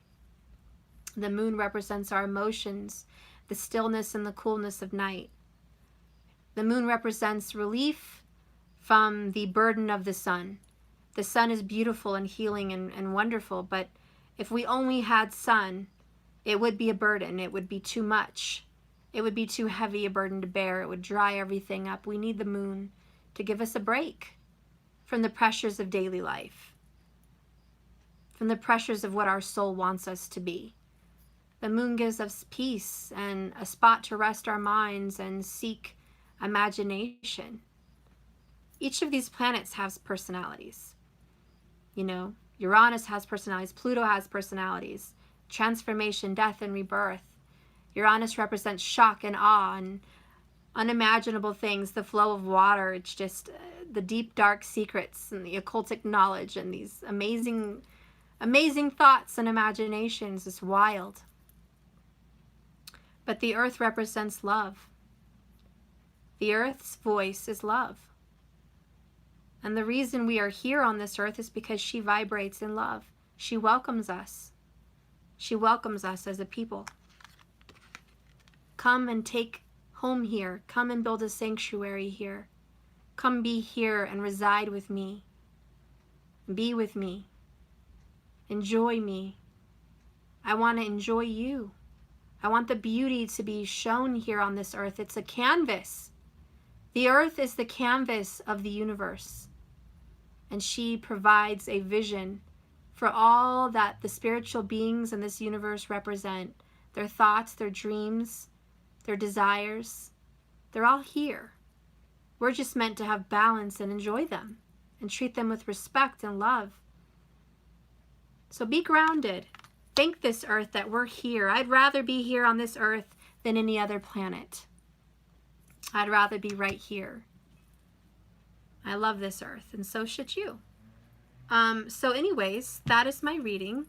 S1: The moon represents our emotions, the stillness and the coolness of night. The moon represents relief from the burden of the sun. The sun is beautiful and healing and wonderful, but if we only had sun, it would be a burden. It would be too much. It would be too heavy a burden to bear. It would dry everything up. We need the moon to give us a break from the pressures of daily life, from the pressures of what our soul wants us to be. The moon gives us peace and a spot to rest our minds and seek imagination. Each of these planets has personalities. You know, Uranus has personalities, Pluto has personalities, transformation, death, and rebirth. Uranus represents shock and awe and unimaginable things, the flow of water. It's just the deep, dark secrets and the occultic knowledge and these amazing, amazing thoughts and imaginations. It's wild. But the earth represents love. The earth's voice is love. And the reason we are here on this earth is because she vibrates in love. She welcomes us. She welcomes us as a people. Come and take home here. Come and build a sanctuary here. Come be here and reside with me. Be with me. Enjoy me. I want to enjoy you. I want the beauty to be shown here on this earth. It's a canvas. The earth is the canvas of the universe. And she provides a vision for all that the spiritual beings in this universe represent. Their thoughts, their dreams, their desires. They're all here. We're just meant to have balance and enjoy them and treat them with respect and love. So be grounded. Thank this earth that we're here. I'd rather be here on this earth than any other planet. I'd rather be right here. I love this earth, and so should you. So anyways, that is my reading.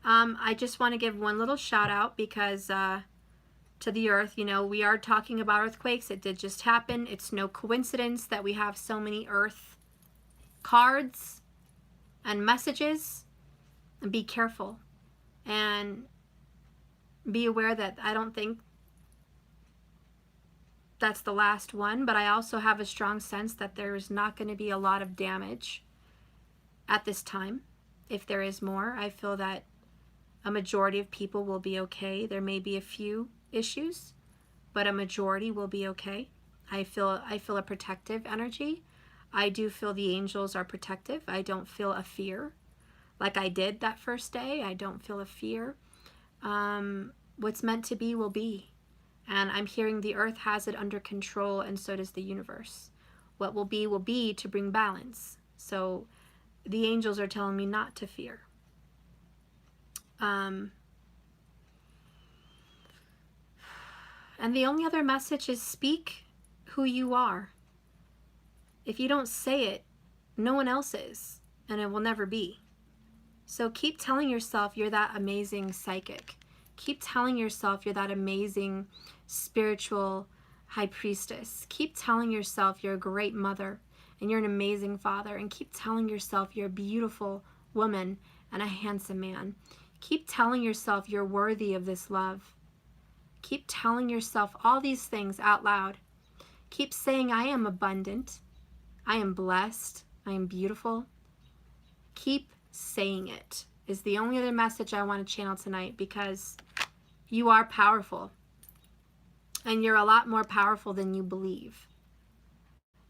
S1: I just want to give one little shout out because to the earth, you know, we are talking about earthquakes. It did just happen. It's no coincidence that we have so many earth cards and messages. And be careful and be aware that I don't think that's the last one, but I also have a strong sense that there's not going to be a lot of damage at this time. If there is more, I feel that a majority of people will be okay. There may be a few issues, but a majority will be okay. I feel a protective energy. I do feel the angels are protective. I don't feel a fear like I did that first day. I don't feel a fear. What's meant to be will be. And I'm hearing the earth has it under control, and so does the universe. What will be to bring balance. So the angels are telling me not to fear. And the only other message is speak who you are. If you don't say it, no one else is, and it will never be. So keep telling yourself you're that amazing psychic. Keep telling yourself you're that amazing spiritual high priestess. Keep telling yourself you're a great mother and you're an amazing father. And keep telling yourself you're a beautiful woman and a handsome man. Keep telling yourself you're worthy of this love. Keep telling yourself all these things out loud. Keep saying, I am abundant. I am blessed. I am beautiful. Keep saying it is the only other message I want to channel tonight, because you are powerful. And you're a lot more powerful than you believe.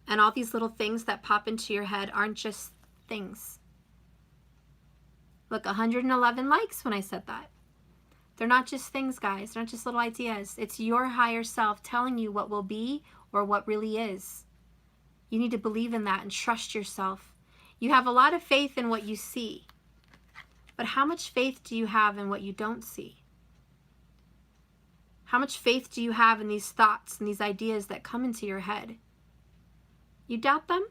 S1: And all these little things that pop into your head aren't just things. Look, 111 likes when I said that. They're not just things, guys. They're not just little ideas. It's your higher self telling you what will be or what really is. You need to believe in that and trust yourself. You have a lot of faith in what you see. But how much faith do you have in what you don't see? How much faith do you have in these thoughts and these ideas that come into your head? You doubt them?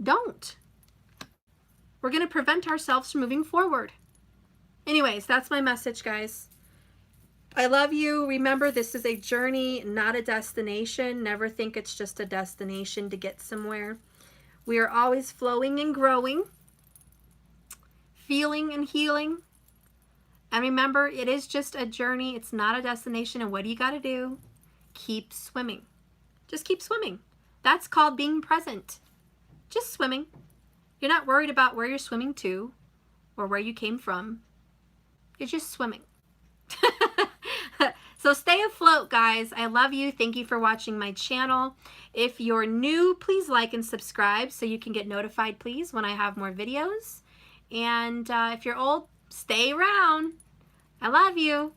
S1: Don't. We're going to prevent ourselves from moving forward. Anyways, that's my message, guys. I love you. Remember, this is a journey, not a destination. Never think it's just a destination to get somewhere. We are always flowing and growing, feeling and healing. And remember, it is just a journey. It's not a destination. And what do you got to do? Keep swimming. Just keep swimming. That's called being present. Just swimming. You're not worried about where you're swimming to or where you came from. You're just swimming. So stay afloat, guys. I love you. Thank you for watching my channel. If you're new, please like and subscribe so you can get notified, please, when I have more videos. And if you're old, stay around. I love you.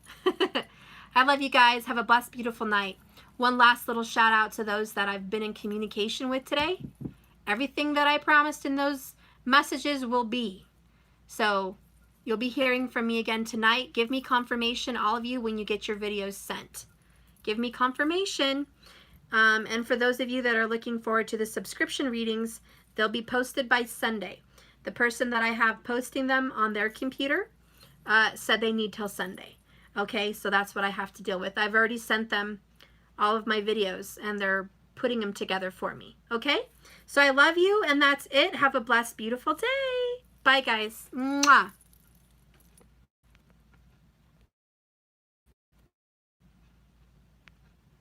S1: I love you guys. Have a blessed, beautiful night. One last little shout out to those that I've been in communication with today. Everything that I promised in those messages will be. So you'll be hearing from me again tonight. Give me confirmation, all of you, when you get your videos sent. Give me confirmation. And for those of you that are looking forward to the subscription readings, they'll be posted by Sunday. The person that I have posting them on their computer said they need till Sunday. Okay, so that's what I have to deal with. I've already sent them all of my videos, and they're putting them together for me. Okay, so I love you, and that's it. Have a blessed, beautiful day. Bye, guys. Mwah.